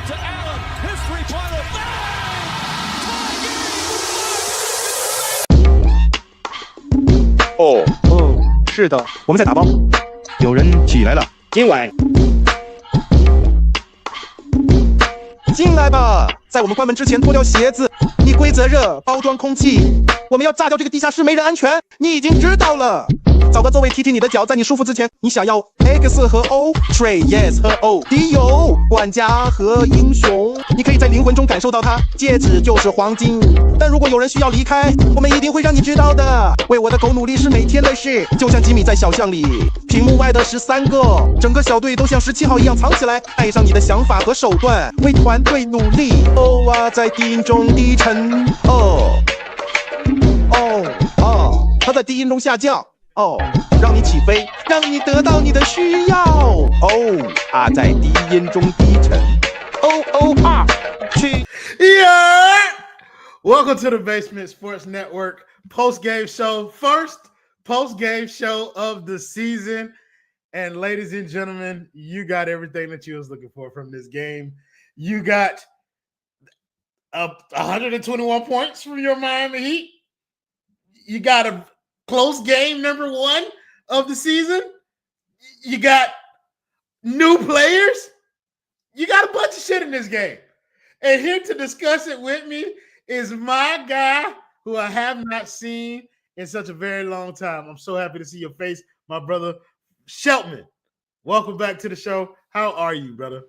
out to Allen. His three-pointer. Bang! 哦，是的，我们在打包。有人起来了，今晚进来吧！在我们关门之前脱掉鞋子。你规则热，包装空气。我们要炸掉这个地下室，没人安全。你已经知道了。找个座位踢踢你的脚，在你舒服之前，你想要 X 和 O，Trey Yes 和 O， 迪有管家和英雄，你可以在灵魂中感受到它。戒指就是黄金，但如果有人需要离开，我们一定会让你知道的。为我的狗努力是每天的事，就像吉米在小巷里，屏幕外的13个，整个小队都像17号一样藏起来，带上你的想法和手段，为团队努力。哦啊，在低音中低沉，它在低音中下降。让你起飞，让你得到你的需要。在低音中低沉。去。Welcome to the Basement Sports Network post-game show. First post-game show of the season. And ladies and gentlemen, you got everything that you was looking for from this game. You got 121 points from your Miami Heat. You got a close game number 1 of the season. You got new players. You got a bunch of shit in this game. And here to discuss it with me is my guy who I have not seen in such a very long time. I'm so happy to see your face, my brother, Shelton. Welcome back to the show. How are you, brother?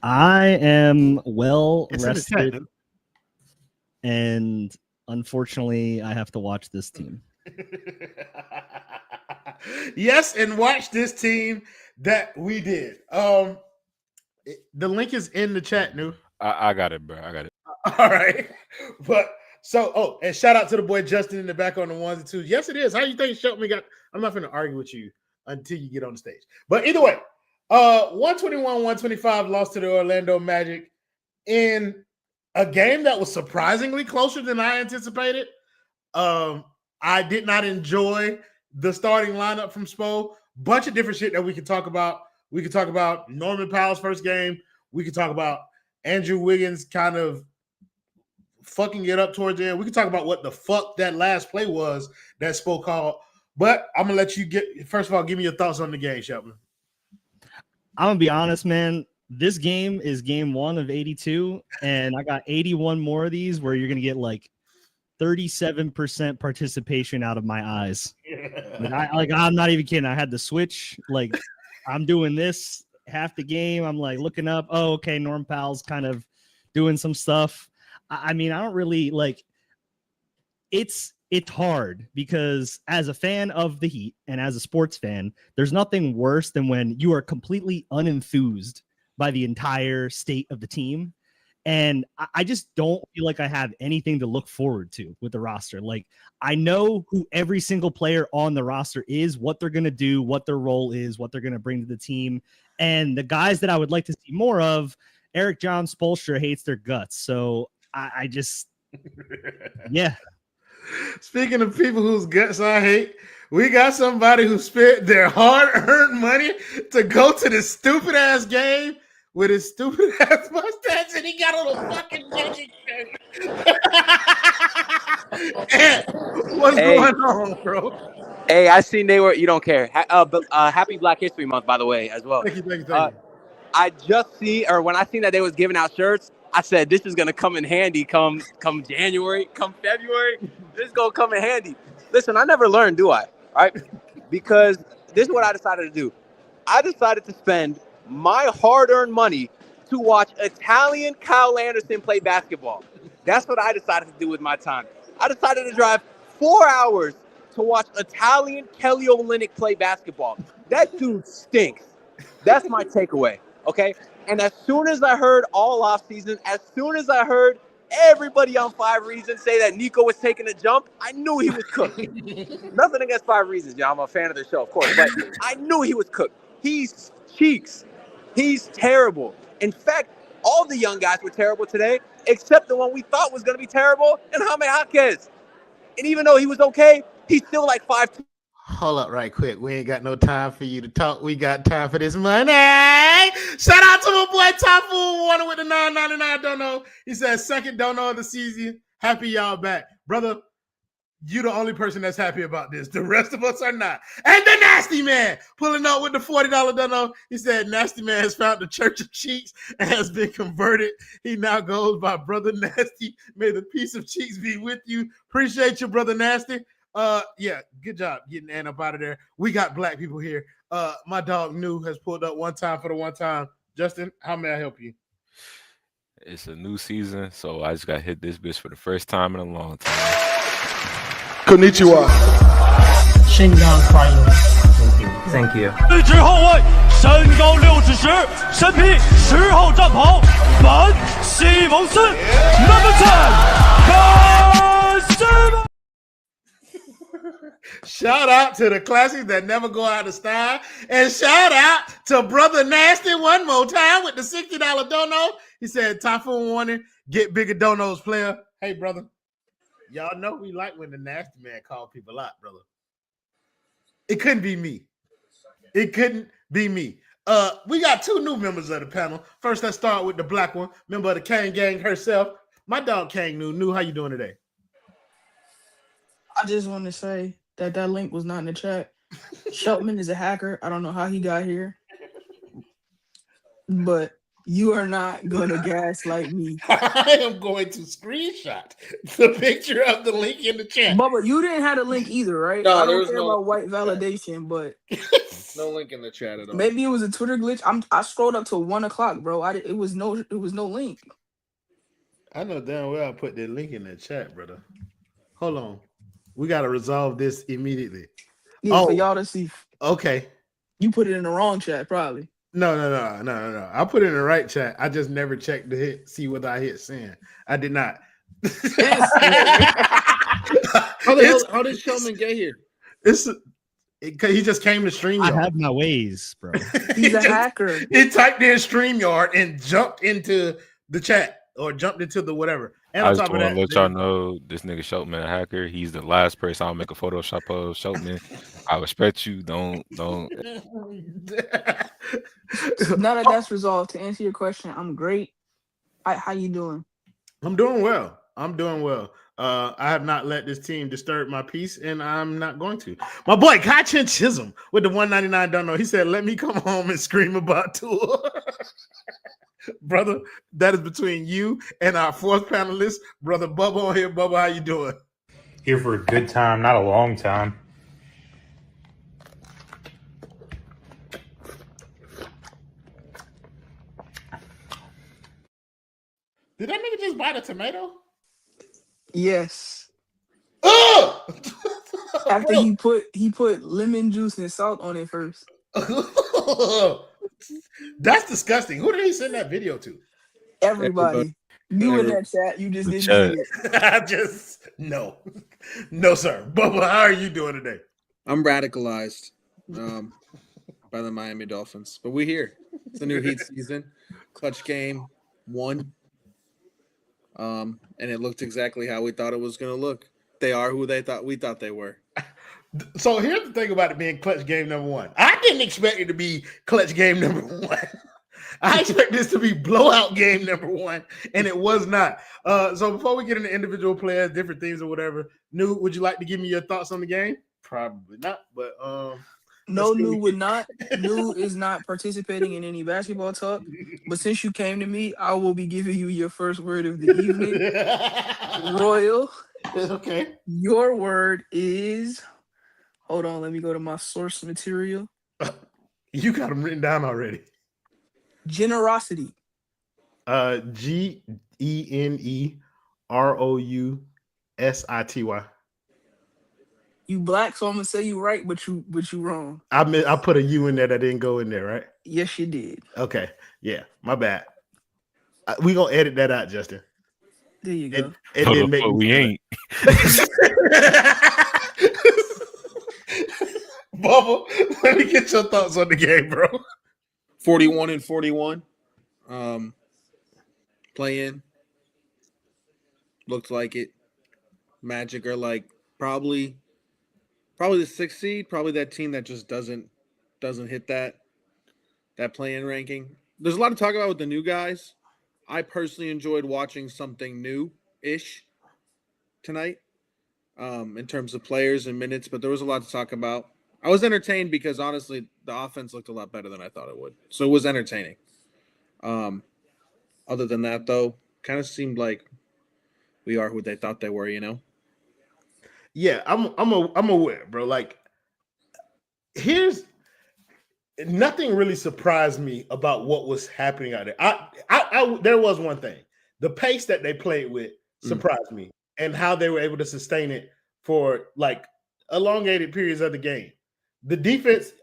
I am well rested. And unfortunately, I have to watch this team. Yes, and watch this team that we did. The link is in the chat, new. I got it, bro. I got it. All right. But so, and shout out to the boy Justin in the back on the ones and twos. Yes, it is. How you think Shelton got? I'm not going to argue with you until you get on the stage. But either way, 121-125 lost to the Orlando Magic in a game that was surprisingly closer than I anticipated. I did not enjoy the starting lineup from Spo. Bunch of different shit that we could talk about. We could talk about Norman Powell's first game. We could talk about Andrew Wiggins kind of fucking it up towards the end. We could talk about what the fuck that last play was that Spo called. But I'm going to let you first of all, give me your thoughts on the game, Shelton. I'm going to be honest, man. This game is game 1 of 82, and I got 81 more of these where you're going to get like 37% participation out of my eyes. I'm not even kidding. I had to switch. Like, I'm doing this half the game. I'm like looking up. Oh, okay. Norm Powell's kind of doing some stuff. I mean, I don't really like it's hard because as a fan of the Heat and as a sports fan, there's nothing worse than when you are completely unenthused by the entire state of the team. And I just don't feel like I have anything to look forward to with the roster. Like, I know who every single player on the roster is, what they're going to do, what their role is, what they're going to bring to the team. And the guys that I would like to see more of, Eric John Spoelstra hates their guts. So I just, yeah. Speaking of people whose guts I hate, we got somebody who spent their hard-earned money to go to this stupid-ass game with his stupid-ass mustache, and he got on a fucking magic shirt. What's going on, bro? Hey, I seen they were. You don't care. But happy Black History Month, by the way, as well. Thank you. I just when I seen that they was giving out shirts, I said this is gonna come in handy. Come January, come February, this is gonna come in handy. Listen, I never learned, do I? Right? Because this is what I decided to do. I decided to spend my hard-earned money to watch Italian Kyle Anderson play basketball. That's what I decided to do with my time. I decided to drive 4 hours to watch Italian Kelly Olynyk play basketball. That dude stinks. That's my takeaway, okay? And as soon as I heard all offseason, as soon as I heard everybody on 5 Reasons say that Nico was taking a jump, I knew he was cooked. Nothing against 5 Reasons, y'all. I'm a fan of the show, of course, but I knew he was cooked. He's cheeks. He's terrible. In fact, all the young guys were terrible today, except the one we thought was going to be terrible, and Jaime Jaquez. And even though he was okay, he's still like 5'2". Hold up right quick. We ain't got no time for you to talk. We got time for this money. Shout out to my boy Typhoon Warner with the $9.99 dono. He said, second dono of the season. Happy y'all back. Brother, you the only person that's happy about this. The rest of us are not. And the Nasty Man pulling up with the $40 dono. He said, Nasty Man has found the Church of Cheeks and has been converted. He now goes by Brother Nasty. May the peace of cheeks be with you. Appreciate you, Brother Nasty. Yeah, good job getting Ann up out of there. We got black people here. My dog New has pulled up one time for the one time. Justin, how may I help you? It's a new season, so I just got hit this bitch for the first time in a long time. Konnichiwa. Thank you. 一支后卫，身高6尺10，身披10号战袍，本西蒙斯 ，Number 10， Shout out to the classics that never go out of style. And shout out to Brother Nasty one more time with the $60 dono. He said, Typhoon Warning, get bigger donos, player. Hey, brother. Y'all know we like when the Nasty Man call people out, brother. It couldn't be me. It couldn't be me. We got two new members of the panel. First, let's start with the black one, member of the Kang Gang herself. My dog Kang New. How you doing today? I just want to say that link was not in the chat. Sheltman is a hacker. I don't know how he got here, but you are not going to gaslight me. I am going to screenshot the picture of the link in the chat. Bubba, you didn't have a link either, right? No, I there don't was care no- about white validation, but No link in the chat at all. maybe it was a Twitter glitch. I scrolled up to 1 o'clock, bro. It was no link. I know damn well I put that link in the chat, brother. Hold on. We got to resolve this immediately. Yeah, for Oh. y'all to see. Okay. You put it in the wrong chat, probably. No. I put it in the right chat. I just never checked to see whether I hit send. I did not. How did Shelman get here? He just came to StreamYard. I have my ways, bro. He's a hacker. He typed in StreamYard and jumped into the chat or jumped into the whatever. And I on just top of want that, to let y'all know this nigga Sheltman a hacker. He's the last person I'll make a Photoshop of. Sheltman, I respect you. Don't. Now that that's resolved, to answer your question, I'm great. How you doing? I'm doing well. I have not let this team disturb my peace, and I'm not going to. My boy Kachin Chisholm with the $1.99 dono. He said, "Let me come home and scream about Tua." Brother, that is between you and our fourth panelist, Brother Bubba on here. Bubba, how you doing? Here for a good time, not a long time. Did that nigga just bite a tomato? Yes. Oh! After he put lemon juice and salt on it first. That's disgusting. Who did he send that video to? Everybody. You in that chat, you just The didn't chat. see it. I just no, sir. Bubba, how are you doing today? I'm radicalized by the Miami Dolphins, but we're here. It's a new Heat season. Clutch game 1. And it looked exactly how we thought it was going to look. They are who we thought they were. So here's the thing about it being clutch game number 1. I didn't expect it to be clutch game number 1. I expect this to be blowout game number 1, and it was not. So before we get into individual players, different themes or whatever, New, would you like to give me your thoughts on the game? Probably not, but No, New would not. New is not participating in any basketball talk. But since you came to me, I will be giving you your first word of the evening. Royal. Okay. Your word is. Hold on, let me go to my source material. You got them written down already. Generosity. GENEROUSITY. You black, so I'm gonna say you right, but you wrong. I put a U in there that didn't go in there, right? Yes, you did. Okay. Yeah, my bad. We gonna edit that out, Justin. There you go. It No, didn't make but me we ain't. Bubba, let me get your thoughts on the game, bro. 41-41. Play in. Looked like it. Magic are like probably Probably the 6th seed. Probably that team that just doesn't hit that play-in ranking. There's a lot to talk about with the new guys. I personally enjoyed watching something new-ish tonight in terms of players and minutes, but there was a lot to talk about. I was entertained because, honestly, the offense looked a lot better than I thought it would. So it was entertaining. Other than that, though, kind of seemed like we are who they thought they were, you know? Yeah, I'm aware, bro. Like, here's nothing really surprised me about what was happening out there. I there was one thing. The pace that they played with surprised me, and how they were able to sustain it for like elongated periods of the game. The defense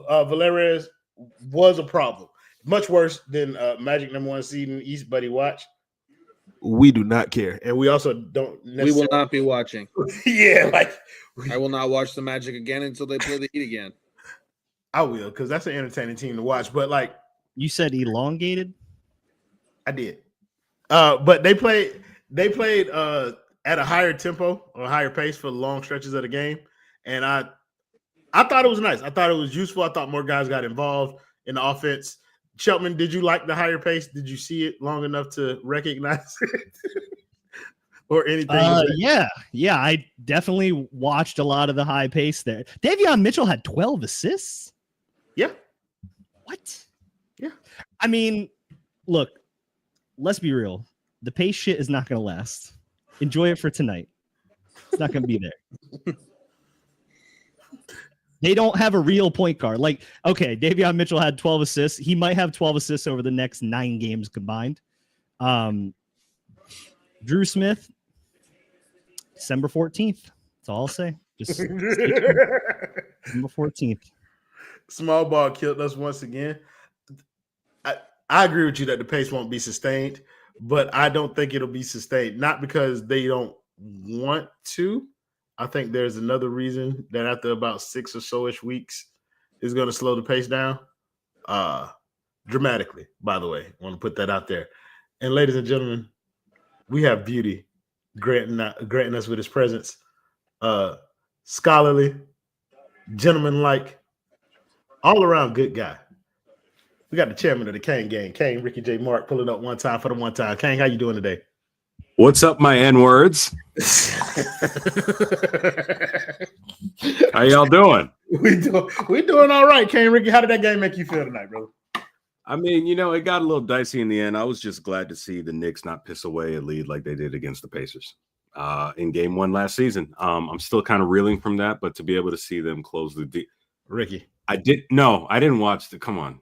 of Valerius was a problem. Much worse than Magic #1 seed in the East, buddy. Watch. We do not care. And we also don't We will not be watching. Yeah, like I will not watch the Magic again until they play the Heat again. I will, because that's an entertaining team to watch. But like You said elongated? I did. But they played at a higher tempo or higher pace for long stretches of the game. And I thought it was nice. I thought it was useful. I thought more guys got involved in the offense. Shelton, did you like the higher pace? Did you see it long enough to recognize it? Or anything? Yeah. I definitely watched a lot of the high pace there. Davion Mitchell had 12 assists. Yeah. What? Yeah. I mean, look, let's be real. The pace shit is not going to last. Enjoy it for tonight. It's not going to be there. They don't have a real point guard. Like, okay, Davion Mitchell had 12 assists. He might have 12 assists over the next 9 games combined. Drew Smith, December 14th. That's all I'll say. Just December 14th. Small ball killed us once again. I agree with you that the pace won't be sustained, but I don't think it'll be sustained. Not because they don't want to. I think there's another reason that after about 6 or so-ish weeks is going to slow the pace down dramatically, by the way. I want to put that out there. And ladies and gentlemen, we have Beauty granting us with his presence. Scholarly, gentleman-like, all-around good guy. We got the chairman of the Kane gang, Kane, Ricky J. Mark, pulling up one time for the one time. Kane, how you doing today? What's up, my N-words? How y'all doing? We doing all right, Kane. Ricky, how did that game make you feel tonight, brother? I mean, it got a little dicey in the end. I was just glad to see the Knicks not piss away a lead like they did against the Pacers in Game 1 last season. I'm still kind of reeling from that, but to be able to see them close the deal. Ricky, I didn't watch the. Come on.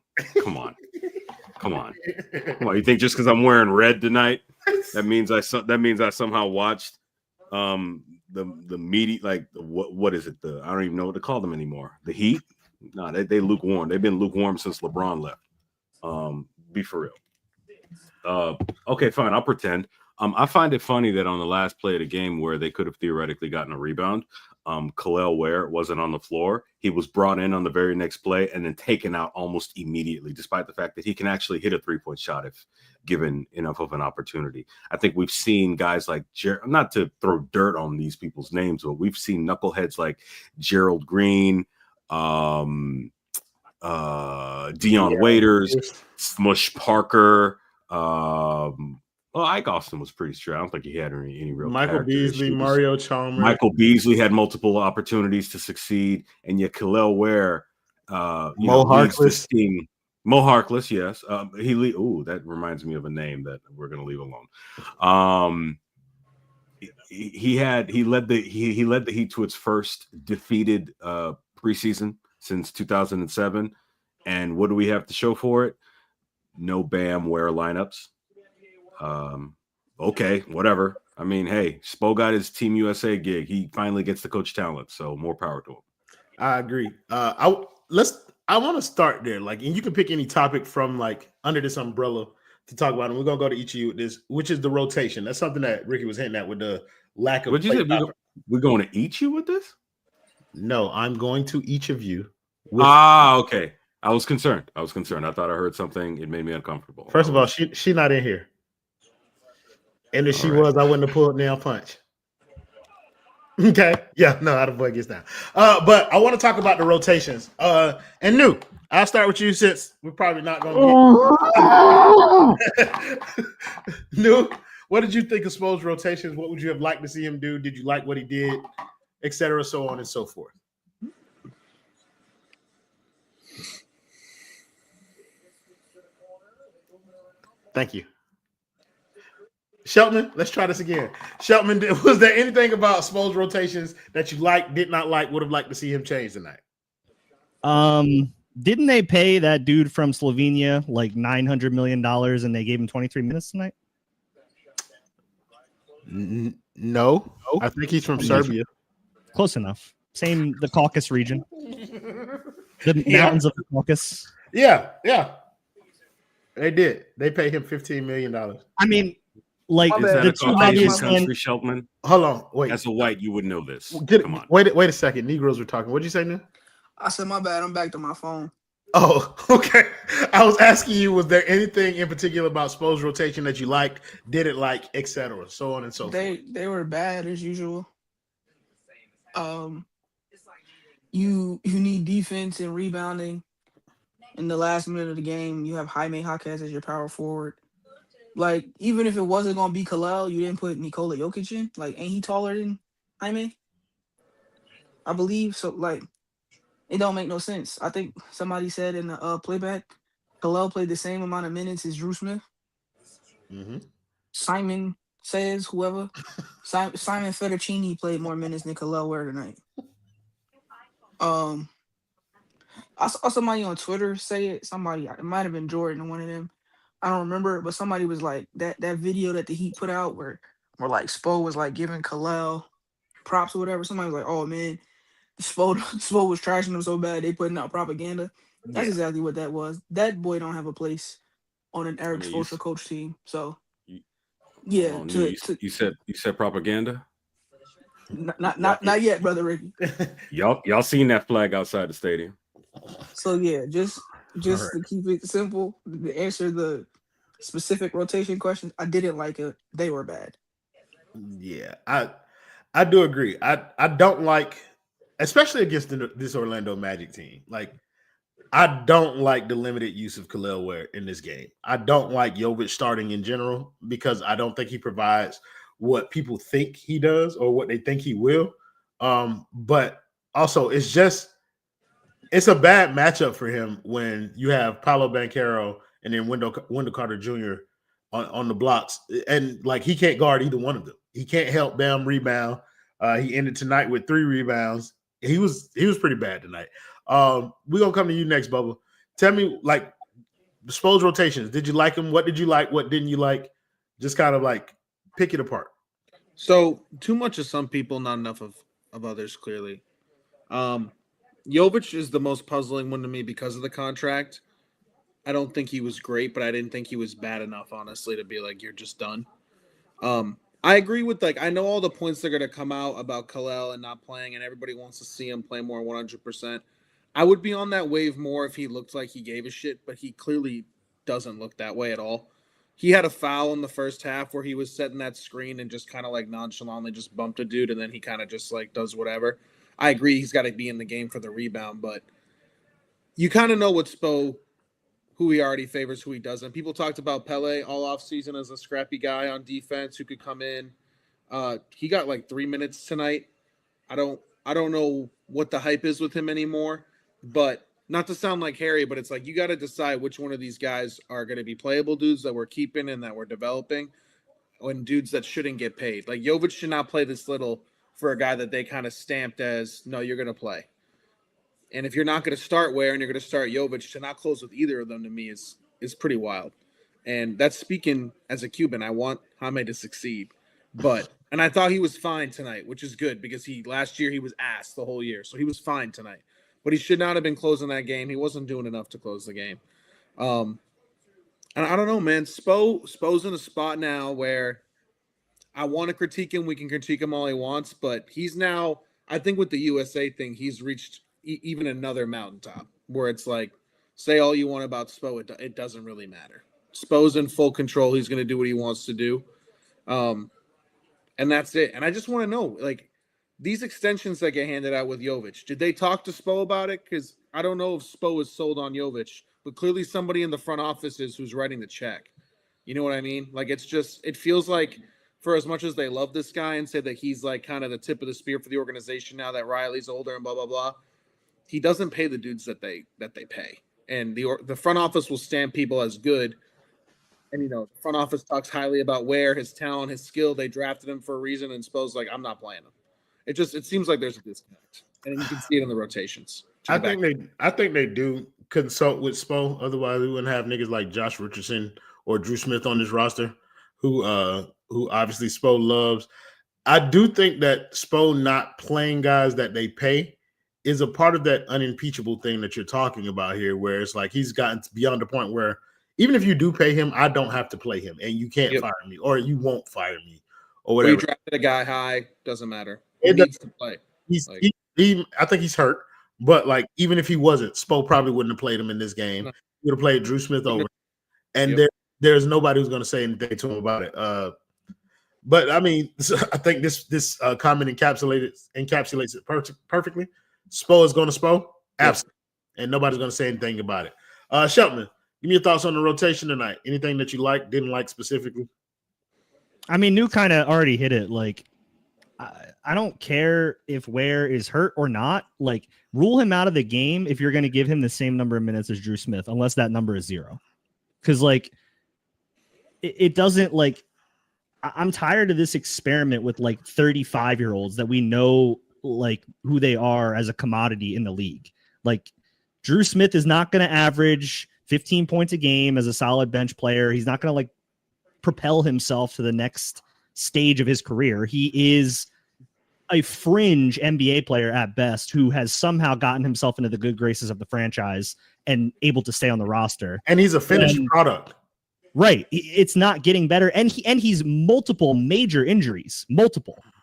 You think just because I'm wearing red tonight, that means I somehow watched the media, like what is it? I don't even know what to call them anymore. The Heat? No, they lukewarm. They've been lukewarm since LeBron left. Be for real. Okay, fine. I'll pretend. I find it funny that on the last play of the game where they could have theoretically gotten a rebound, Khalil Ware wasn't on the floor. He was brought in on the very next play and then taken out almost immediately, despite the fact that he can actually hit a 3-point shot if given enough of an opportunity. I think we've seen guys like not to throw dirt on these people's names, but we've seen knuckleheads like Gerald Green, Dion Waiters, Smush Parker. Ike Austin was pretty straight. I don't think he had any real. Michael Beasley, issues. Mario Chalmers. Michael Beasley had multiple opportunities to succeed, and yet Khalil Ware, Mo Harkless. Mo Harkless, yes. That reminds me of a name that we're going to leave alone. He led the Heat to its first defeated preseason since 2007, and what do we have to show for it? No Bam Ware lineups. Okay, whatever. I mean, hey, Spo got his Team USA gig. He finally gets to coach talent, so more power to him. I agree. I want to start there, and you can pick any topic from under this umbrella to talk about, and we're gonna go to each of you with this, which is the rotation. That's something that Ricky was hinting at with the lack of. What'd you say? We're going to eat you with this? No, I'm going to each of you. Okay. I was concerned. I thought I heard something. It made me uncomfortable. First of all, she not in here. And if she was, I wouldn't have pulled nail punch. Okay. Yeah, no, Adebayo gets down. But I want to talk about the rotations. And New, I'll start with you since we're probably not going to get New. What did you think of Spo's rotations? What would you have liked to see him do? Did you like what he did, etc., so on and so forth? Thank you. Shelton, let's try this again. Shelton, was there anything about Spo's rotations that you liked, did not like, would have liked to see him change tonight? Didn't they pay that dude from Slovenia like $900 million and they gave him 23 minutes tonight? No. I think he's from Serbia. Close enough. Same, the Caucasus region. The mountains of the Caucasus. Yeah. They did. They paid him $15 million. I mean, like the two obvious country, Shelton. Hold on, wait. As a white, you would know this. Come on. Wait a second. Negroes were talking. What'd you say, Nick? I said, my bad. I'm back to my phone. Oh, okay. I was asking you, was there anything in particular about Spo's rotation that you liked, didn't like, etc., so on and so forth? They were bad as usual. You need defense and rebounding. In the last minute of the game, you have Jaime Jaquez as your power forward. Like, even if it wasn't going to be Kalel, you didn't put Nikola Jokic in. Like, ain't he taller than Jaime? I believe. So, like, it don't make no sense. I think somebody said in the playback, Kalel played the same amount of minutes as Drew Smith. Mm-hmm. Simon says, whoever. Simon Fettuccini played more minutes than Kalel were tonight. I saw somebody on Twitter say it. Somebody, it might have been Jordan or one of them. I don't remember, but somebody was like that video that the Heat put out where like Spo was like giving Kalel props or whatever. Somebody was like, "Oh man, Spo was trashing him so bad they putting out propaganda." That's exactly what that was. That boy don't have a place on an Eric Spoelstra coach team. So yeah, you said propaganda. Not yet, brother Ricky. y'all seen that flag outside the stadium? So yeah, just right. To keep it simple, to answer the specific rotation questions, I didn't like it. They were bad. Yeah, I do agree. I don't like, especially against this Orlando Magic team. Like, I don't like the limited use of Kalel Ware in this game. I don't like Jovic starting in general because I don't think he provides what people think he does or what they think he will. But also, it's a bad matchup for him when you have Paolo Banchero and then Wendell Carter Jr. on the blocks, and like he can't guard either one of them. He can't help Bam rebound. He ended tonight with 3 rebounds. He was pretty bad tonight. We're gonna come to you next, Bubba. Tell me, like, Spo's rotations. Did you like them? What did you like? What didn't you like? Just kind of like pick it apart. So too much of some people, not enough of others, clearly. Jovic is the most puzzling one to me because of the contract. I don't think he was great, but I didn't think he was bad enough, honestly, to be like, you're just done. I agree with, like, I know all the points that are going to come out about Kalel and not playing, and everybody wants to see him play more 100%. I would be on that wave more if he looked like he gave a shit, but he clearly doesn't look that way at all. He had a foul in the first half where he was setting that screen and just kind of like nonchalantly just bumped a dude, and then he kind of just like does whatever. I agree he's got to be in the game for the rebound, but you kind of know what Spo, who he already favors, who he doesn't. People talked about Pele all offseason as a scrappy guy on defense who could come in. He got like 3 minutes tonight. I don't know what the hype is with him anymore, but not to sound like Harry, but it's like you got to decide which one of these guys are going to be playable dudes that we're keeping and that we're developing, and dudes that shouldn't get paid. Like Jovic should not play this little for a guy that they kind of stamped as, no, you're going to play. And if you're not going to start Ware and you're going to start Jovic, to not close with either of them to me is pretty wild. And that's speaking as a Cuban. I want Jaime to succeed. And I thought he was fine tonight, which is good because last year he was ass the whole year. So he was fine tonight. But he should not have been closing that game. He wasn't doing enough to close the game. And I don't know, man. Spo's in a spot now where I want to critique him. We can critique him all he wants. But he's now, I think with the USA thing, he's reached even another mountaintop where it's like, say all you want about Spo, it doesn't really matter. Spo's in full control. He's going to do what he wants to do. And that's it. And I just want to know, like, these extensions that get handed out with Jovic, did they talk to Spo about it? Because I don't know if Spo is sold on Jovic, but clearly somebody in the front office is who's writing the check. You know what I mean? Like, it feels like for as much as they love this guy and say that he's like kind of the tip of the spear for the organization now that Riley's older and blah, blah, blah, he doesn't pay the dudes that they pay. And the front office will stamp people as good. And, you know, the front office talks highly about Ware, his talent, his skill. They drafted him for a reason, and Spo's like, I'm not playing him. It seems like there's a disconnect. And you can see it in the rotations. I think they do consult with Spo. Otherwise, we wouldn't have niggas like Josh Richardson or Drew Smith on this roster, who obviously Spo loves. I do think that Spo not playing guys that they pay is a part of that unimpeachable thing that you're talking about here, where it's like he's gotten beyond the point where even if you do pay him, I don't have to play him, and you can't fire me, or you won't fire me, or whatever. We drafted a guy high, doesn't matter. He needs to play. I think he's hurt, but like even if he wasn't, Spo probably wouldn't have played him in this game. He would have played Drew Smith over, and there's nobody who's going to say anything to him about it. But I mean, I think this comment encapsulates it perfectly. Spo is going to Spo, absolutely, and nobody's going to say anything about it. Shelton, give me your thoughts on the rotation tonight. Anything that you like, didn't like specifically? I mean, New kind of already hit it. Like, I don't care if Ware is hurt or not. Like, rule him out of the game if you're going to give him the same number of minutes as Drew Smith, unless that number is 0. Because, like, it doesn't, like, I'm tired of this experiment with, like, 35-year-olds that we know, like, who they are as a commodity in the league. Like, Drew Smith is not going to average 15 points a game as a solid bench player. He's not going to, like, propel himself to the next stage of his career. He is a fringe NBA player at best who has somehow gotten himself into the good graces of the franchise and able to stay on the roster. And he's a finished product. Right. It's not getting better. And he's multiple major injuries,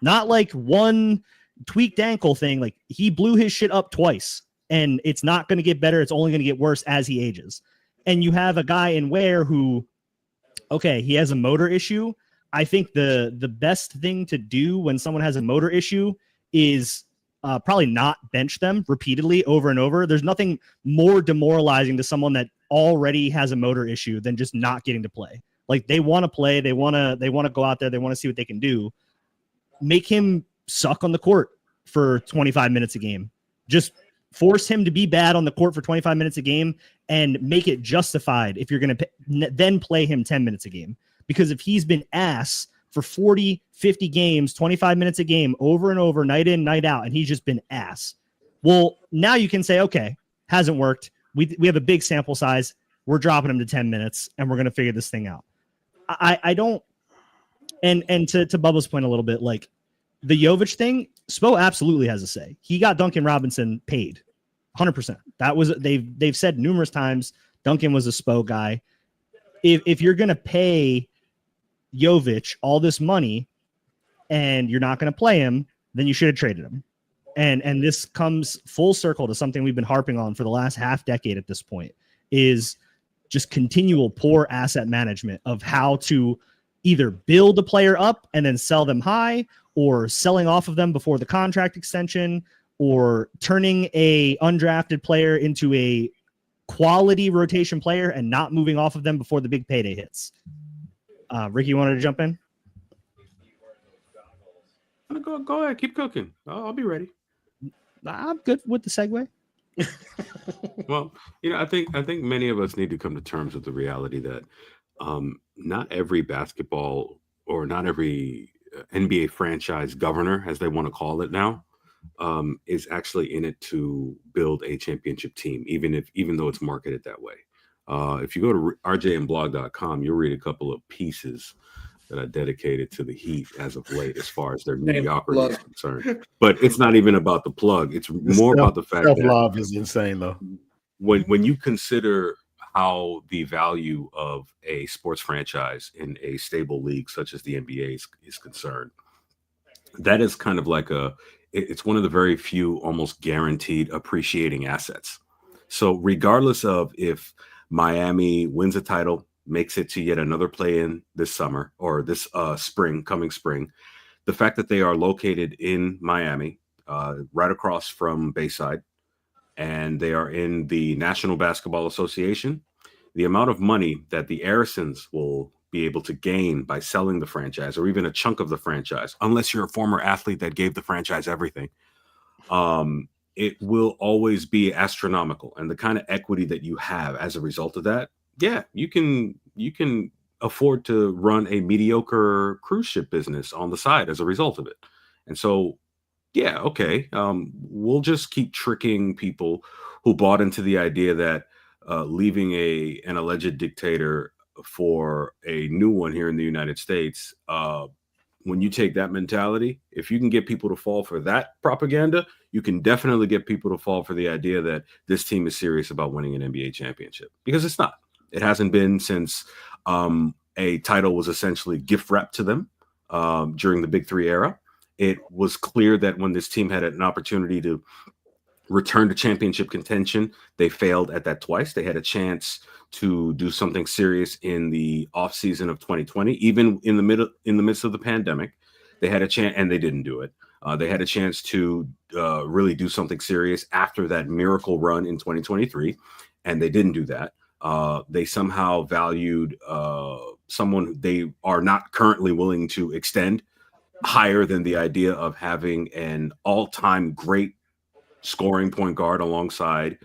not like one tweaked ankle thing. Like, he blew his shit up twice, and it's not going to get better. It's only going to get worse as he ages. And you have a guy in Ware who, okay, he has a motor issue. I think the best thing to do when someone has a motor issue is probably not bench them repeatedly over and over. There's nothing more demoralizing to someone that already has a motor issue than just not getting to play. Like, they want to play, they want to go out there, they want to see what they can do. Make him suck on the court for 25 minutes a game. Just force him to be bad on the court for 25 minutes a game and make it justified if you're going to then play him 10 minutes a game. Because if he's been ass for 40, 50 games, 25 minutes a game, over and over, night in, night out, and he's just been ass. Well, now you can say, okay, hasn't worked. We have a big sample size. We're dropping him to 10 minutes, and we're going to figure this thing out. I don't, and to Bubba's point a little bit, like, the Jovic thing, Spo absolutely has a say. He got Duncan Robinson paid 100%. That was, they've said numerous times, Duncan was a Spo guy. If you're going to pay Jovic all this money and you're not going to play him, then you should have traded him. And this comes full circle to something we've been harping on for the last half decade at this point, is just continual poor asset management of how to either build a player up and then sell them high, or selling off of them before the contract extension, or turning a undrafted player into a quality rotation player and not moving off of them before the big payday hits. Ricky, you wanted to jump in? Go ahead. Keep cooking. I'll be ready. I'm good with the segue. Well, I think many of us need to come to terms with the reality that not every basketball or not every NBA franchise governor, as they want to call it now, is actually in it to build a championship team, even though it's marketed that way. If you go to rjnblog.com, you'll read a couple of pieces that I dedicated to the Heat as of late, as far as their mediocrity is concerned. But it's not even about the plug. It's more about the fact that self-love is insane, though. When you consider how the value of a sports franchise in a stable league such as the NBA is concerned, that is kind of like it's one of the very few almost guaranteed appreciating assets. So regardless of if Miami wins a title, makes it to yet another play-in this summer or this coming spring, the fact that they are located in Miami, right across from Bayside, and they are in the National Basketball Association, the amount of money that the Arisons will be able to gain by selling the franchise, or even a chunk of the franchise, unless you're a former athlete that gave the franchise everything, it will always be astronomical. And the kind of equity that you have as a result of that, yeah, you can afford to run a mediocre cruise ship business on the side as a result of it. And so, yeah, okay, we'll just keep tricking people who bought into the idea that leaving an alleged dictator for a new one here in the United States, when you take that mentality, if you can get people to fall for that propaganda, you can definitely get people to fall for the idea that this team is serious about winning an NBA championship, because it's not. It hasn't been since a title was essentially gift wrapped to them during the Big Three era. It was clear that when this team had an opportunity to return to championship contention, they failed at that twice. They had a chance to do something serious in the offseason of 2020, even in the midst of the pandemic. They had a chance, and they didn't do it. They had a chance to really do something serious after that miracle run in 2023, and they didn't do that. They somehow valued someone they are not currently willing to extend higher than the idea of having an all-time great scoring point guard alongside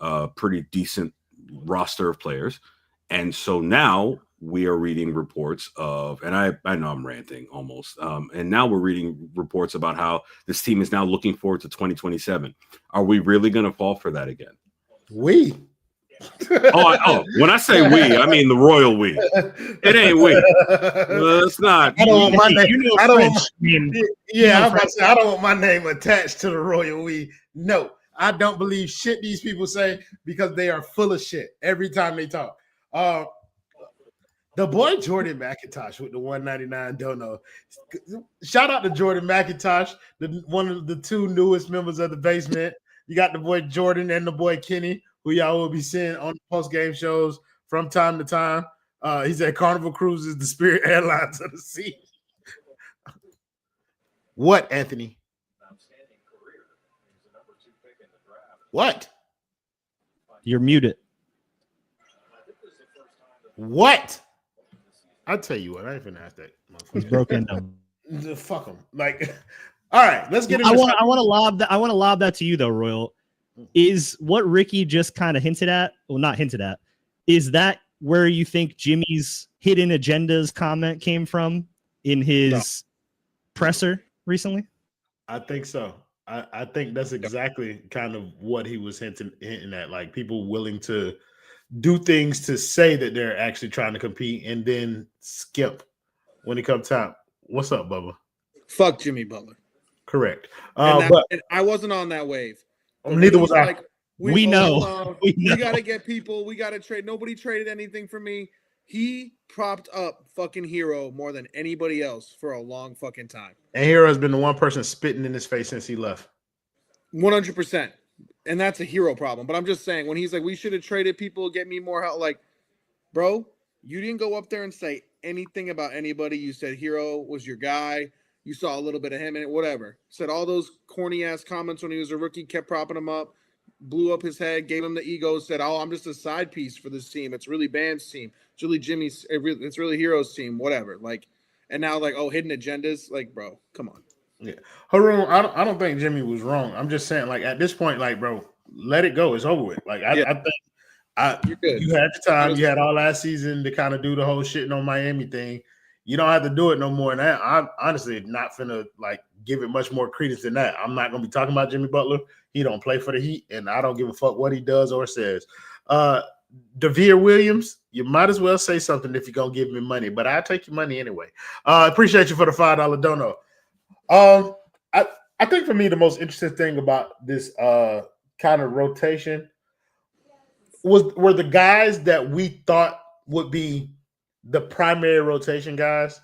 a pretty decent roster of players. And so now we are reading reports of, and I know I'm ranting almost, and now we're reading reports about how this team is now looking forward to 2027. Are we really going to fall for that again? We. When I say we, I mean the royal we. It ain't we. It's not. I don't want my name. I don't want Yeah, I'm about to say, I don't want my name attached to the royal we. No, I don't believe shit these people say, because they are full of shit every time they talk. The boy Jordan McIntosh with the 199 dono. Shout out to Jordan McIntosh, one of the two newest members of the basement. You got the boy Jordan and the boy Kenny, who y'all will be seeing on the post-game shows from time to time. He said Carnival Cruises, the Spirit Airlines of the sea. What, Anthony? What? You're muted. What? I'll tell you what, I ain't finna ask that. He's broken down. Fuck him. Like, all right, let's get into I want to lob that to you though, Royal. Is what Ricky just kind of hinted at, well, not hinted at, is that where you think Jimmy's hidden agendas comment came from in his presser recently? I think so. I think that's exactly kind of what he was hinting at, like people willing to do things to say that they're actually trying to compete and then skip when it comes time. What's up, Bubba? Fuck Jimmy Butler. Correct. But I wasn't on that wave. Neither was I. Like, we know. We got to get people. We got to trade. Nobody traded anything for me. He propped up fucking Herro more than anybody else for a long fucking time. And Herro has been the one person spitting in his face since he left. 100%. And that's a Herro problem. But I'm just saying, when he's like, we should have traded people, get me more help. Like, bro, you didn't go up there and say anything about anybody. You said Herro was your guy. You saw a little bit of him in it, whatever. Said all those corny-ass comments when he was a rookie, kept propping him up, blew up his head, gave him the ego, said, oh, I'm just a side piece for this team. It's really Bam's team. It's really Jimmy's. It's really Herro's team, whatever. Like, and now, like, oh, hidden agendas. Like, bro, come on. Yeah. Harun, I don't think Jimmy was wrong. I'm just saying, like, at this point, like, bro, let it go. It's over with. Like, I think you're good. You had the time. You had all last season to kind of do the whole shitting on Miami thing. You don't have to do it no more. And I'm honestly not finna, like, give it much more credence than that. I'm not going to be talking about Jimmy Butler. He don't play for the Heat, and I don't give a fuck what he does or says. Devere Williams, you might as well say something if you're going to give me money, but I'll take your money anyway. Appreciate you for the $5 dono. I think for me, the most interesting thing about this kind of rotation were the guys that we thought would be the primary rotation guys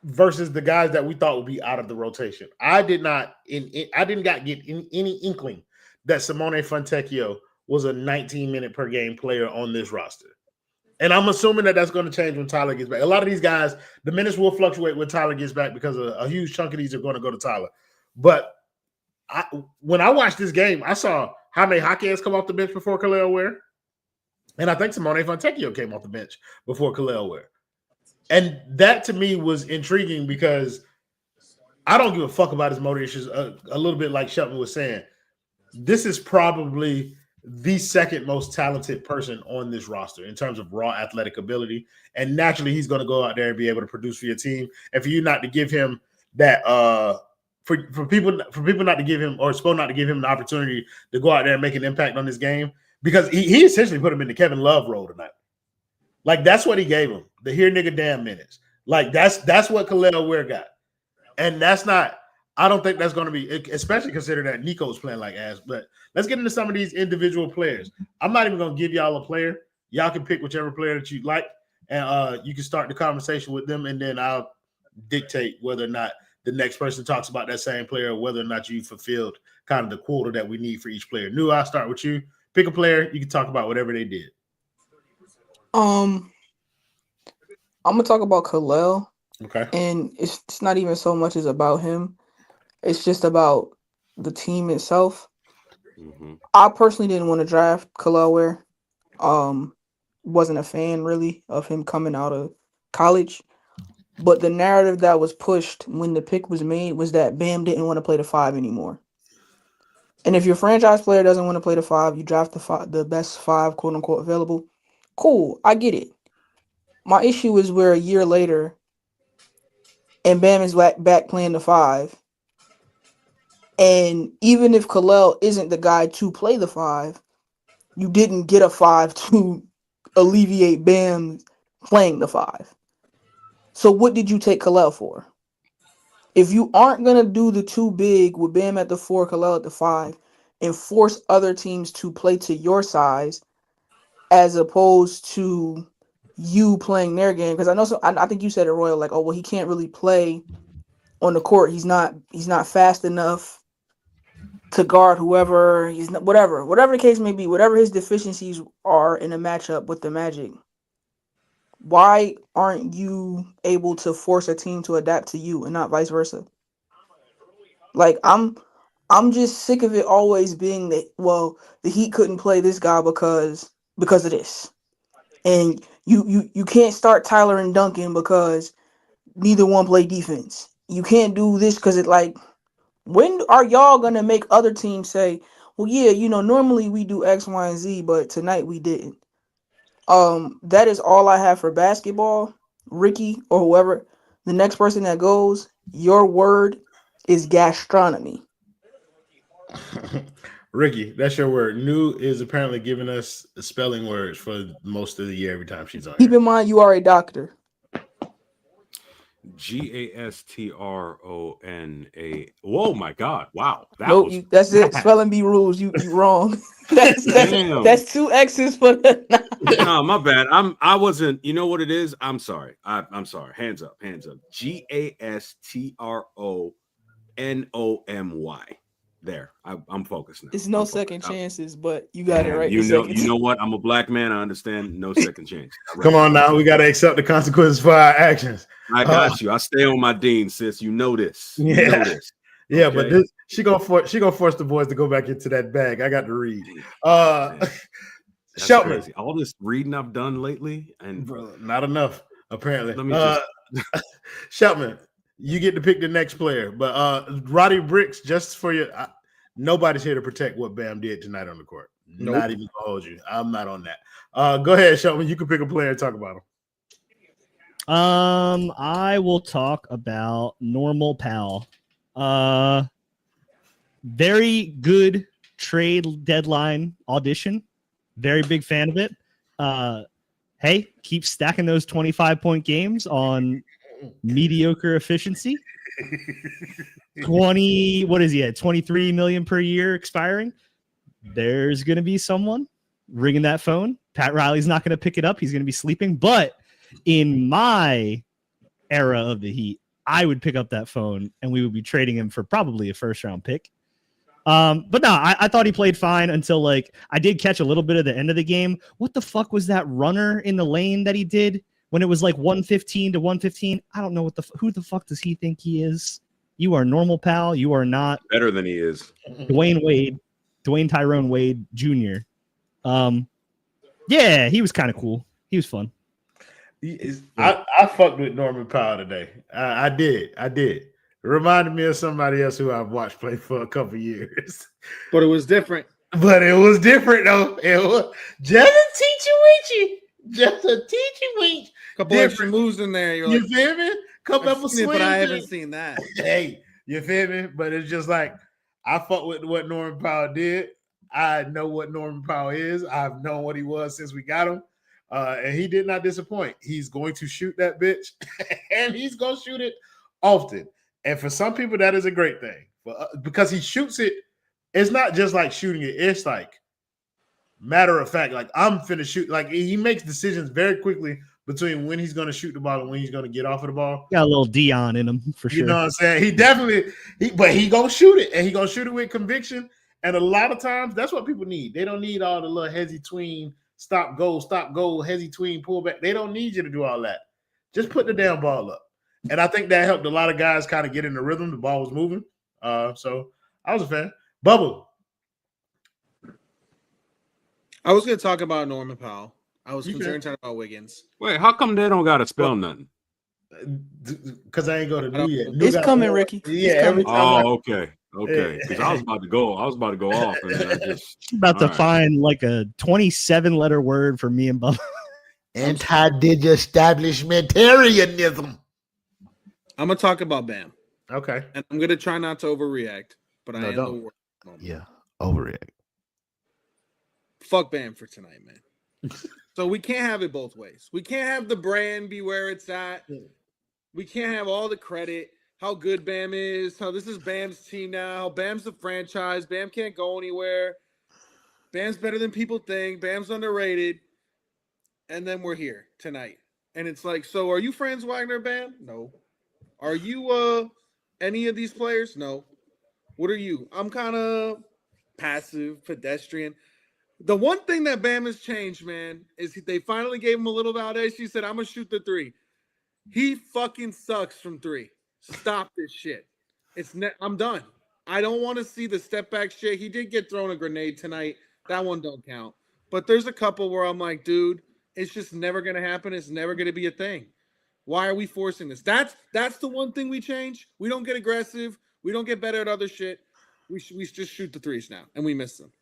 versus the guys that we thought would be out of the rotation. I did not get any inkling that Simone Fontecchio was a 19-minute per game player on this roster. And I'm assuming that that's going to change when Tyler gets back. A lot of these guys, the minutes will fluctuate when Tyler gets back because a huge chunk of these are going to go to Tyler. But when I watched this game, I saw Jaime Jaquez come off the bench before Khalil Ware. And I think Simone Fontecchio came off the bench before Khalil Ware. And that to me was intriguing because I don't give a fuck about his motor issues. A little bit like Shelton was saying, this is probably the second most talented person on this roster in terms of raw athletic ability. And naturally, he's going to go out there and be able to produce for your team. And for you not to give him that, for people not to give him, or Spo not to give him the opportunity to go out there and make an impact on this game, because he essentially put him in the Kevin Love role tonight. Like, that's what he gave him, the here nigga damn minutes. Like, that's what Khalil Ware got. And that's not, I don't think that's going to be, especially considering that Nico's playing like ass. But let's get into some of these individual players. I'm not even going to give y'all a player. Y'all can pick whichever player that you like, and you can start the conversation with them, and then I'll dictate whether or not the next person talks about that same player, or whether or not you fulfilled kind of the quota that we need for each player. I'll start with you. Pick a player. You can talk about whatever they did. I'm gonna talk about Khalil. Okay. And it's not even so much as about him. It's just about the team itself. Mm-hmm. I personally didn't want to draft Khalil Ware. Wasn't a fan really of him coming out of college. But the narrative that was pushed when the pick was made was that Bam didn't want to play the 5 anymore. And if your franchise player doesn't want to play the 5, you draft the best 5, quote unquote, available. Cool, I get it. My issue is we're a year later and Bam is back playing the 5. And even if Khalil isn't the guy to play the 5, you didn't get a 5 to alleviate Bam playing the 5. So what did you take Khalil for? If you aren't going to do the 2 big with Bam at the 4, Khalil at the 5, and force other teams to play to your size as opposed to you playing their game, because I think you said it, Royal, like, oh well, he can't really play on the court. He's not fast enough to guard whoever. He's not, whatever the case may be, whatever his deficiencies are in a matchup with the Magic. Why aren't you able to force a team to adapt to you and not vice versa? Like, I'm just sick of it always being that, well, the Heat couldn't play this guy because of this. And you can't start Tyler and Duncan because neither one play defense. You can't do this because it, like, when are y'all going to make other teams say, well, yeah, normally we do X, Y, and Z, but tonight we didn't. That is all I have for basketball. Ricky or whoever, the next person that goes, your word is gastronomy. Ricky, that's your word. New is apparently giving us spelling words for most of the year every time she's on. Keep in mind, you are a doctor. Gastrona. Whoa, my God! Wow, that's it. Spelling bee rules. You wrong. That's 2 X's for the. No, my bad. I wasn't. You know what it is? I'm sorry. I'm sorry. Hands up. Gastronomy. There, I'm focused now. It's no second chances, but you got it right. You know what? I'm a black man. I understand. No second chance. Come on now, we got to accept the consequences for our actions. I got you. I stay on my dean, sis. You know this. Yeah, you know this. Yeah, okay. But she gonna force the boys to go back into that bag. I got to read. Shelton, crazy. All this reading I've done lately, and bro, not enough apparently. Let me just Shelton, you get to pick the next player, but Roddy Bricks, just for you, nobody's here to protect what Bam did tonight on the court. Nope. Not even gonna hold you. I'm not on that. Go ahead, Shelton. You can pick a player and talk about him. I will talk about Normal Powell. Very good trade deadline audition. Very big fan of it. Hey, keep stacking those 25-point games on mediocre efficiency. 23 million per year expiring. There's going to be someone ringing that phone. Pat Riley's not going to pick it up. He's going to be sleeping. But in my era of the Heat, I would pick up that phone and we would be trading him for probably a first-round pick. But no, I thought he played fine until like I did catch a little bit of the end of the game. What the fuck was that runner in the lane that he did when it was like 115 to 115? I don't know who the fuck does he think he is? You are normal, pal. You are not better than he is. Dwayne Tyrone Wade Jr. Yeah, he was kind of cool. He was fun. I fucked with Norman Powell today. I did. It reminded me of somebody else who I've watched play for a couple years. But it was different. But it was different though. It was just a teachy weechy. Just a teachy weech. Couple extra moves in there. You feel me? Couple of swings. But I haven't seen that. Hey, you feel me? But it's just like I fuck with what Norman Powell did. I know what Norman Powell is. I've known what he was since we got him. And he did not disappoint. He's going to shoot that bitch, and he's going to shoot it often. And for some people, that is a great thing. Because he shoots it, it's not just like shooting it. It's like matter of fact, like I'm finna shoot. Like he makes decisions very quickly between when he's going to shoot the ball and when he's going to get off of the ball. Got a little Dion in him for sure. You know what I'm saying? He definitely, but he going to shoot it, and he going to shoot it with conviction. And a lot of times, that's what people need. They don't need all the little hezzy tween, stop, go, hezzy tween, pull back. They don't need you to do all that. Just put the damn ball up. And I think that helped a lot of guys kind of get in the rhythm. The ball was moving. So I was a fan. Bubble. I was going to talk about Norman Powell. I was concerned talking about Wiggins. Wait, how come they don't got to spell nothing? Because I ain't go to New yet. It's coming, Ricky. Yeah. Okay. Because I was about to go off, and I just about to find like a 27-letter word for me and Bubba. Anti-disestablishmentarianism. I'm gonna talk about Bam. Okay. And I'm gonna try not to overreact, but I am the worst. Yeah, overreact. Fuck Bam for tonight, man. So we can't have it both ways. We can't have the brand be where it's at. We can't have all the credit. How good Bam is, how this is Bam's team now, how Bam's the franchise, Bam can't go anywhere, Bam's better than people think, Bam's underrated, and then we're here tonight. And it's like, so are you Franz Wagner, Bam? No. Are you any of these players? No. What are you? I'm kind of passive, pedestrian. The one thing that Bam has changed, man, is they finally gave him a little validation. He said, I'm going to shoot the three. He fucking sucks from three. Stop this shit. I'm done. I don't want to see the step back shit. He did get thrown a grenade tonight. That one don't count. But there's a couple where I'm like, dude, it's just never going to happen. It's never going to be a thing. Why are we forcing this? That's the one thing we change. We don't get aggressive. We don't get better at other shit. We just shoot the threes now, and we miss them.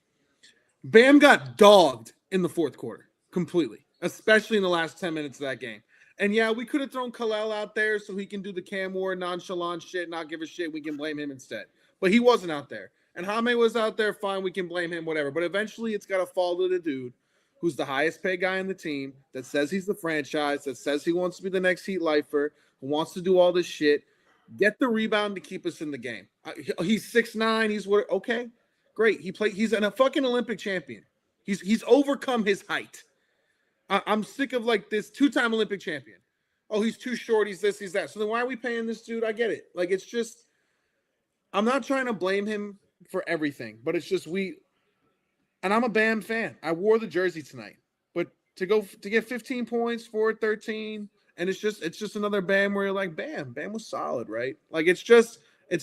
Bam got dogged in the fourth quarter completely, especially in the last 10 minutes of that game. And yeah, we could have thrown Kalel out there so he can do the Cam Ward nonchalant shit, not give a shit. We can blame him instead. But he wasn't out there. And Jaime was out there, fine, we can blame him, whatever. But eventually it's got to fall to the dude who's the highest paid guy in the team, that says he's the franchise, that says he wants to be the next Heat lifer, who wants to do all this shit. Get the rebound to keep us in the game. He's 6'9", he's what? Okay, great. He's a fucking Olympic champion. He's overcome his height. I'm sick of like this two-time Olympic champion. Oh, he's too short. He's this, he's that. So then why are we paying this dude? I get it. Like, it's just, I'm not trying to blame him for everything, but it's just and I'm a Bam fan. I wore the jersey tonight, but to get 15 points, 4-13, and it's just another Bam where you're like, Bam was solid, right? Like, it's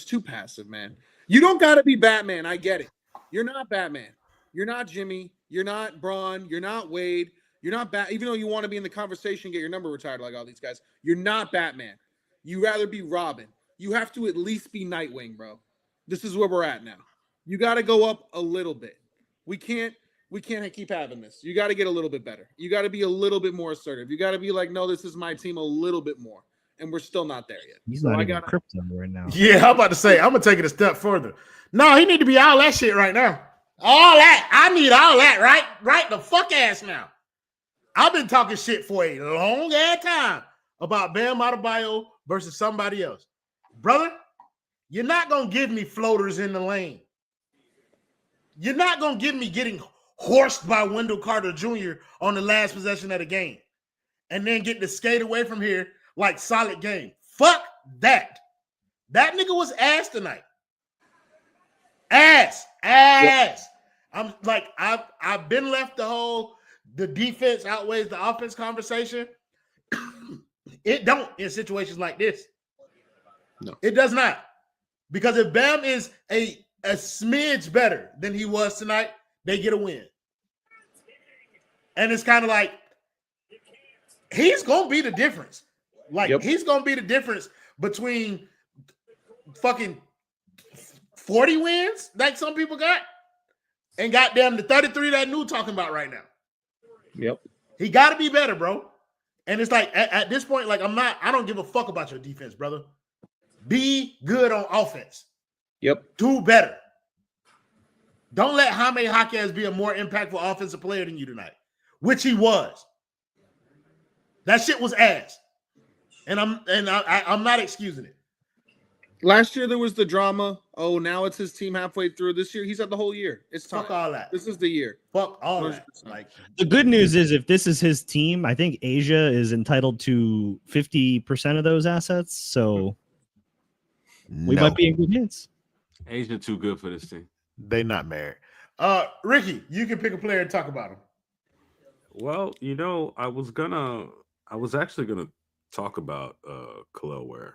too passive, man. You don't got to be Batman. I get it. You're not Batman. You're not Jimmy. You're not Braun. You're not Wade. You're not even though you want to be in the conversation, get your number retired like all these guys. You're not Batman. You rather be Robin. You have to at least be Nightwing, bro. This is where we're at now. You got to go up a little bit. We can't keep having this. You got to get a little bit better. You got to be a little bit more assertive. You got to be like, no, this is my team a little bit more. And we're still not there yet. He's not even crypto right now. Yeah, I'm about to say, I'm going to take it a step further. No, he need to be all that shit right now. All that. I need all that, right? Right the fuck ass now. I've been talking shit for a long ass time about Bam Adebayo versus somebody else. Brother, you're not going to give me floaters in the lane. You're not going to give me getting horsed by Wendell Carter Jr. on the last possession of the game and then get to skate away from here like solid game. Fuck that. That nigga was ass tonight. Ass. I'm like, I've been left the defense outweighs the offense conversation. It don't in situations like this. No, it does not. Because if Bam is a smidge better than he was tonight, they get a win. And it's kind of like he's gonna be the difference. He's gonna be the difference between fucking 40 wins like some people got and goddamn the 33 that New talking about right now. Yep. He got to be better, bro. And it's like at this point, like I don't give a fuck about your defense, brother. Be good on offense. Yep. Do better. Don't let Jaime Jaquez be a more impactful offensive player than you tonight, which he was. That shit was ass. And I'm not excusing it. Last year there was the drama. Oh, now it's his team halfway through. This year he's had the whole year. It's time. Fuck all that. This is the year. Fuck all that. Like the good news is if this is his team, I think Asia is entitled to 50% of those assets. So we might be in good hands. Asia too good for this team. They not married. Ricky, you can pick a player and talk about him. Well, I was actually gonna talk about Khalil Ware,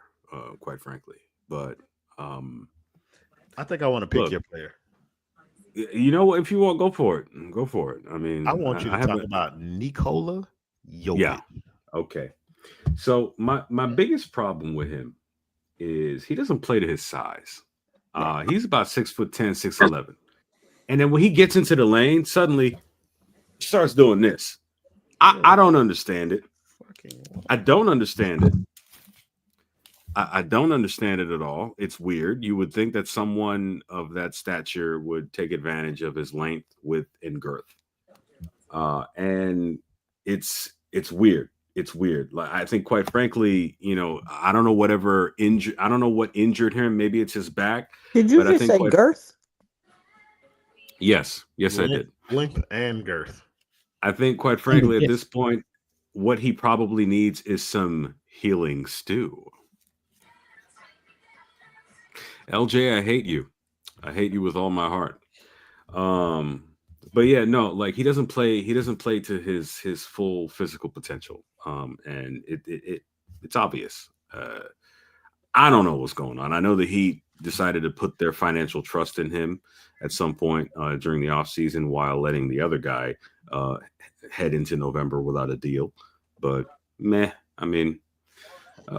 quite frankly. But I think I want to pick your player. You know what? If you want, go for it. Go for it. I mean, I want you to talk about Nikola Jovic. Yeah. Okay. So my biggest problem with him is he doesn't play to his size. He's about 6'10", 6'11". And then when he gets into the lane, suddenly he starts doing this. I don't understand it. I don't understand it. I don't understand it at all. It's weird. You would think that someone of that stature would take advantage of his length, width, and girth. And it's weird. It's weird. Like I think, quite frankly, I don't know whatever injured. I don't know what injured him. Maybe it's his back. Did you just say girth? Yes, I did. Length and girth. I think, quite frankly, at this point, what he probably needs is some healing stew. LJ, I hate you. I hate you with all my heart. But yeah, no, like he doesn't play to his full physical potential. And it's obvious. I don't know what's going on. I know the Heat decided to put their financial trust in him at some point during the offseason while letting the other guy head into November without a deal. But meh, I mean,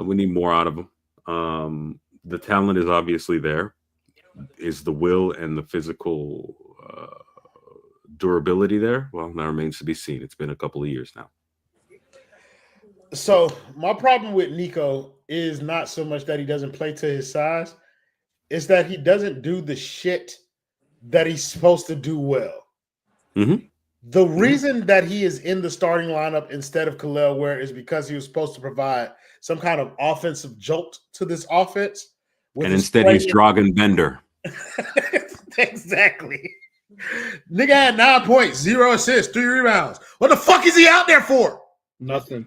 we need more out of him. The talent is obviously there. Is the will and the physical durability there? Well, that remains to be seen. It's been a couple of years now. So my problem with Nico is not so much that he doesn't play to his size. It's that he doesn't do the shit that he's supposed to do well. Mm-hmm. The reason that he is in the starting lineup instead of Khalil Ware is because he was supposed to provide some kind of offensive jolt to this offense. And instead he's Dragan Bender. Exactly. Nigga had 9 points, 0 assists, 3 rebounds. What the fuck is he out there for? Nothing.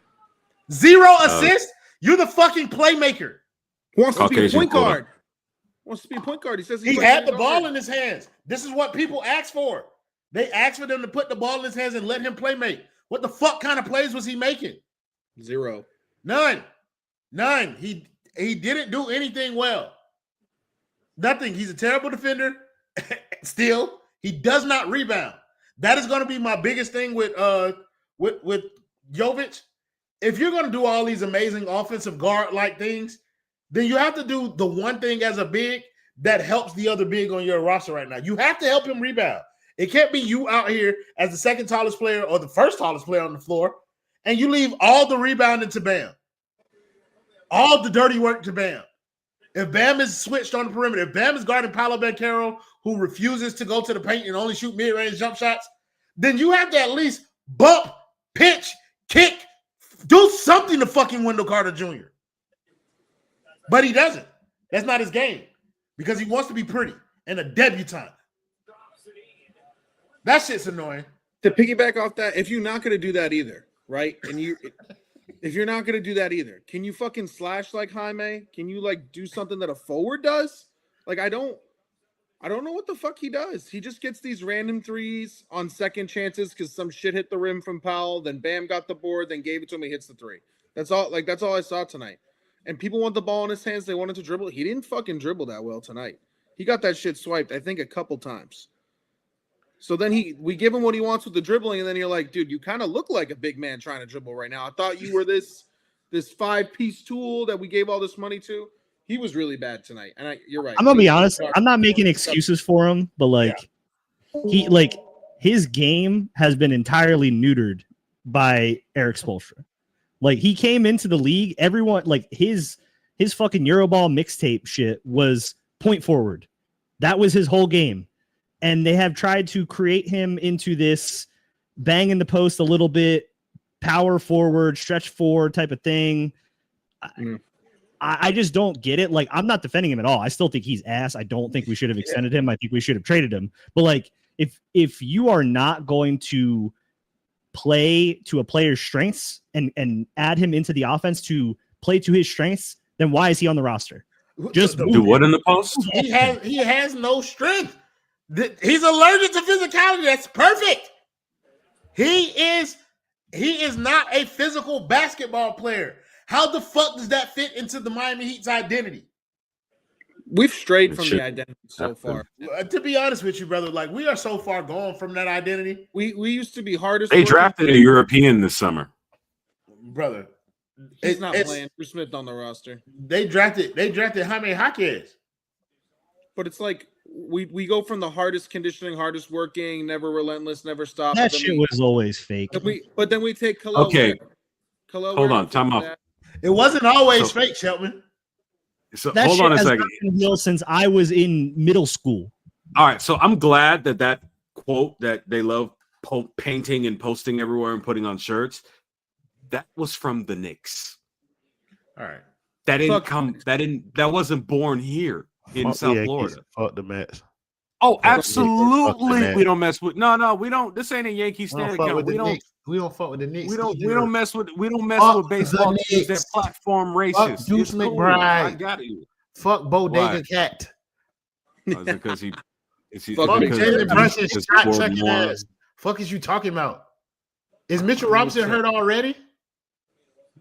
0 assists? You're the fucking playmaker. Wants to be a point guard. Wants to be a point guard. He says he had the ball in his hands. This is what people ask for. They asked for them to put the ball in his hands and let him play make. What the fuck kind of plays was he making? 0. None. He didn't do anything well. Nothing. He's a terrible defender. Still, he does not rebound. That is going to be my biggest thing with Jovic. If you're going to do all these amazing offensive guard-like things, then you have to do the one thing as a big that helps the other big on your roster right now. You have to help him rebound. It can't be you out here as the second tallest player or the first tallest player on the floor, and you leave all the rebounding to Bam. All the dirty work to Bam. If Bam is switched on the perimeter, if Bam is guarding Paolo Banchero, who refuses to go to the paint and only shoot mid-range jump shots, then you have to at least bump, pitch, kick, do something to fucking Wendell Carter Jr. But he doesn't. That's not his game because he wants to be pretty and a debutante. That shit's annoying. To piggyback off that, if you're not going to do that either, right? And if you're not going to do that either, can you fucking slash like Jaime? Can you like do something that a forward does? Like I don't I don't know what the fuck he does. He just gets these random threes on second chances because some shit hit the rim from Powell. Then Bam got the board, then gave it to him. He hits the three. That's all. Like that's all I saw tonight. And people want the ball in his hands. They wanted to dribble. He didn't fucking dribble that well tonight. He got that shit swiped, I think, a couple times. So then we give him what he wants with the dribbling, and then you're like, dude, you kind of look like a big man trying to dribble right now. I thought you were this 5-piece tool that we gave all this money to. He was really bad tonight, and you're right. I'm gonna be honest. I'm not making excuses for him, but his game has been entirely neutered by Eric Spoelstra. Like he came into the league, everyone like his fucking Euroball mixtape shit was point forward. That was his whole game. And they have tried to create him into this bang in the post a little bit, power forward, stretch forward type of thing. I just don't get it. Like, I'm not defending him at all. I still think he's ass. I don't think we should have extended him. I think we should have traded him. But like, if you are not going to play to a player's strengths and add him into the offense to play to his strengths, then why is he on the roster? Just do what in the post? He has no strength. He's allergic to physicality. That's perfect. He is not a physical basketball player. How the fuck does that fit into the Miami Heat's identity? We've strayed from the identity so far. To be honest with you, brother, like we are so far gone from that identity. We used to be hardest. They drafted a European this summer, brother. He's not playing. Drew Smith on the roster. They drafted Jaime Jaquez. But it's like we go from the hardest conditioning, hardest working, never relentless, never stop. That shit was always fake. But then we take Khalil. Okay. Khalil hold on, time off. It wasn't always fake, Shelton. So that hold shit on a has second. not been real since I was in middle school. All right, so I'm glad that quote that they love painting and posting everywhere and putting on shirts, that was from the Knicks. All right, that wasn't born here in South Florida. Fuck the Mets. Oh, absolutely. We don't mess with. No, we don't. This ain't a Yankee stand account. We don't fuck with the Knicks. We don't mess with baseball teams that platform racist. Fuck Deuce McBride. I got it. Fuck Bodega Cat. Is it because he? Fuck Jalen Brunson's shot chucking ass. Fuck is you talking about? Is Mitchell Robinson hurt already?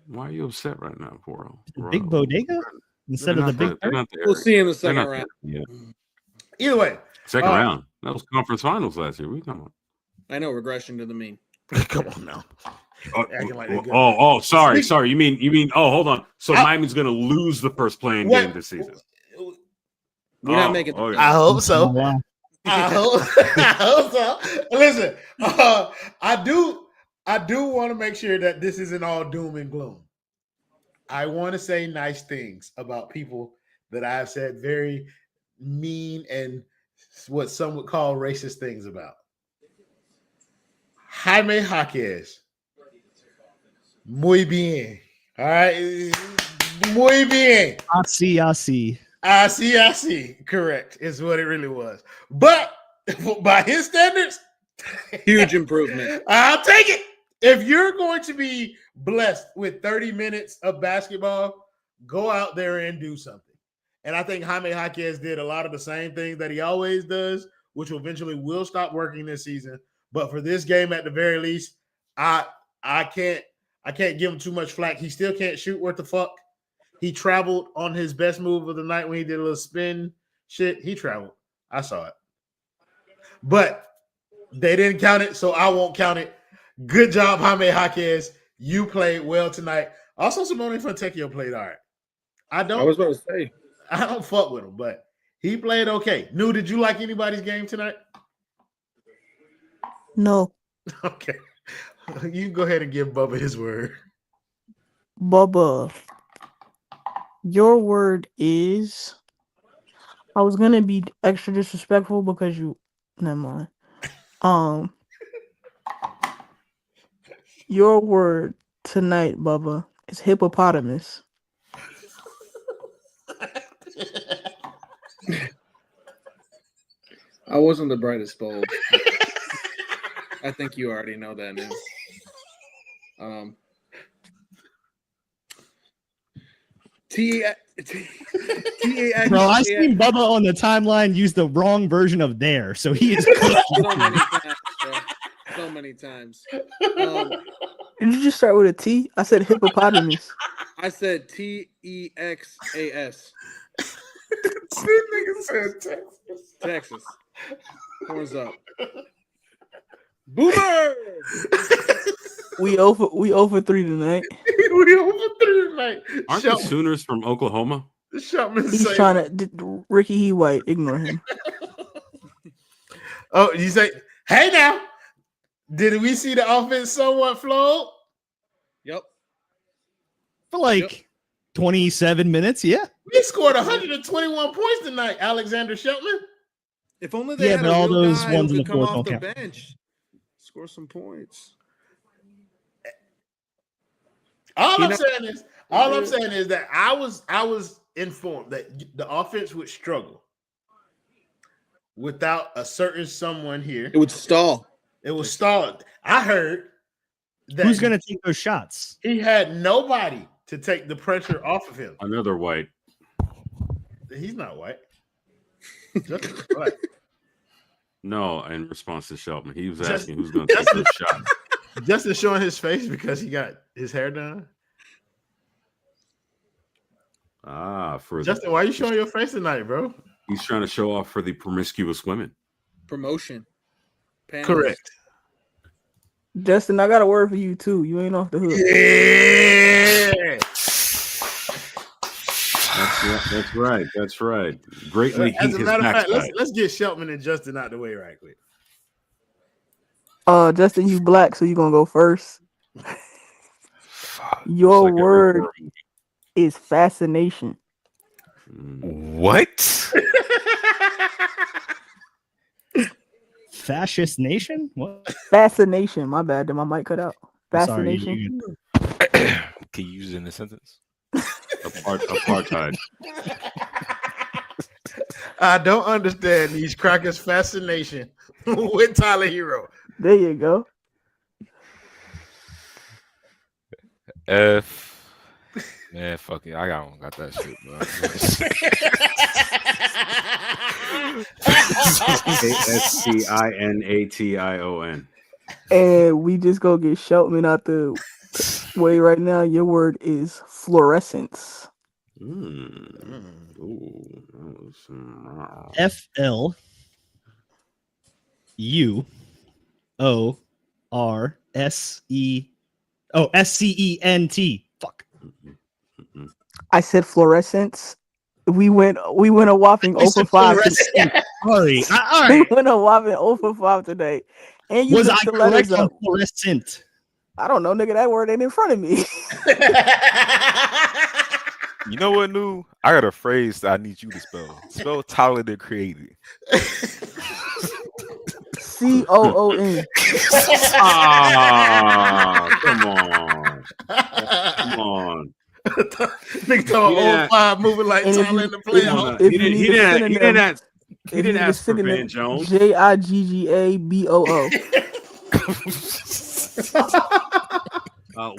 Why are you upset right now, Poro? Big Bodega instead of the big. We'll see in the second round. Yeah. Either way, second round. That was conference finals last year. What are you talking about? I know, regression to the mean. Come on now. Sorry. You mean? Oh, hold on. So Miami's going to lose the first playing game this season. We're not making. Okay. I hope so. I hope so. Listen, I do want to make sure that this isn't all doom and gloom. I want to say nice things about people that I've said very mean and what some would call racist things about. Jaime Jaquez. Muy bien. All right. Muy bien. I see. Correct. Is what it really was. But by his standards, huge improvement. I'll take it. If you're going to be blessed with 30 minutes of basketball, go out there and do something. And I think Jaime Jaquez did a lot of the same things that he always does, which eventually will stop working this season. But for this game, at the very least, I can't give him too much flack. He still can't shoot worth the fuck. He traveled on his best move of the night when he did a little spin shit. He traveled. I saw it. But they didn't count it, so I won't count it. Good job, Jaime Jaquez. You played well tonight. Also, Simone Fontecchio played all right. I was about to say. I don't fuck with him, but he played okay. Nu, did you like anybody's game tonight? No. Okay. You can go ahead and give Bubba his word. Bubba, your word is. I was gonna be extra disrespectful because you. Never mind. Your word tonight, Bubba, is hippopotamus. I wasn't the brightest bulb. I think you already know that now. T-A-X. Bro, I seen Bubba on the timeline use the wrong version of there, so he is so many times, bro. So many times. Did you just start with a T? I said hippopotamus. I said Texas. This nigga said Texas. Texas. Horns up. Boomer. We over 3 tonight. We over 3 tonight. Aren't the Sooners from Oklahoma? He's trying to Ricky. He white. Ignore him. Oh, you say, hey now. Did we see the offense somewhat flowed? Yep. For like 27 minutes, yeah. We scored 121 points tonight, Alexander Sheltman. If only they had but a all real those guy ones who in could the come fourth off the don't count. bench, score some points. All I'm saying is that I was informed that the offense would struggle without a certain someone here. It would stall. It was stalled. I heard that Who's going to take those shots? he had nobody to take the pressure off of him. Another white. He's not white. Justin's black. No, in response to Shelton, he was asking who's going to take those shots. Justin showing his face because he got his hair done. For Justin, why are you showing your face tonight, bro? He's trying to show off for the promiscuous women. Promotion. Panels. Correct. Justin, I got a word for you too. You ain't off the hook. Yeah. That's right. Greatly As heat a his matter of fact, backside. let's get Sheltman and Justin out the way right quick. Justin, you black, so you gonna go first. Your Like word is fascination. What? Fascist nation? What? Fascination. My bad. Did my mic cut out? I'm sorry, Fascination. Can you use it in a sentence? Apartheid. I don't understand these crackers' fascination with Tyler Herro. There you go. Man, fuck it. I got that shit, bro. ASCINATION. And we just go get Sheltman out the way right now. Your word is fluorescence. FLUORSCENT. Fuck. I said fluorescence. We went a whopping 0 for 5. Sorry. All We right. went a whopping 0 for 5 today. And you Was I mixed the letters correct on up. fluorescent? I don't know, nigga. That word ain't in front of me. You know what, New? I got a phrase that I need you to spell. Spell talented created. COON. Come on. Come on. Nigga talking Yeah. 05 moving like And if Tyler you- in the playoffs. if He you need a didn't synonym- ask. He if didn't you need a ask for synonym, Van Jones. JIGGABOO.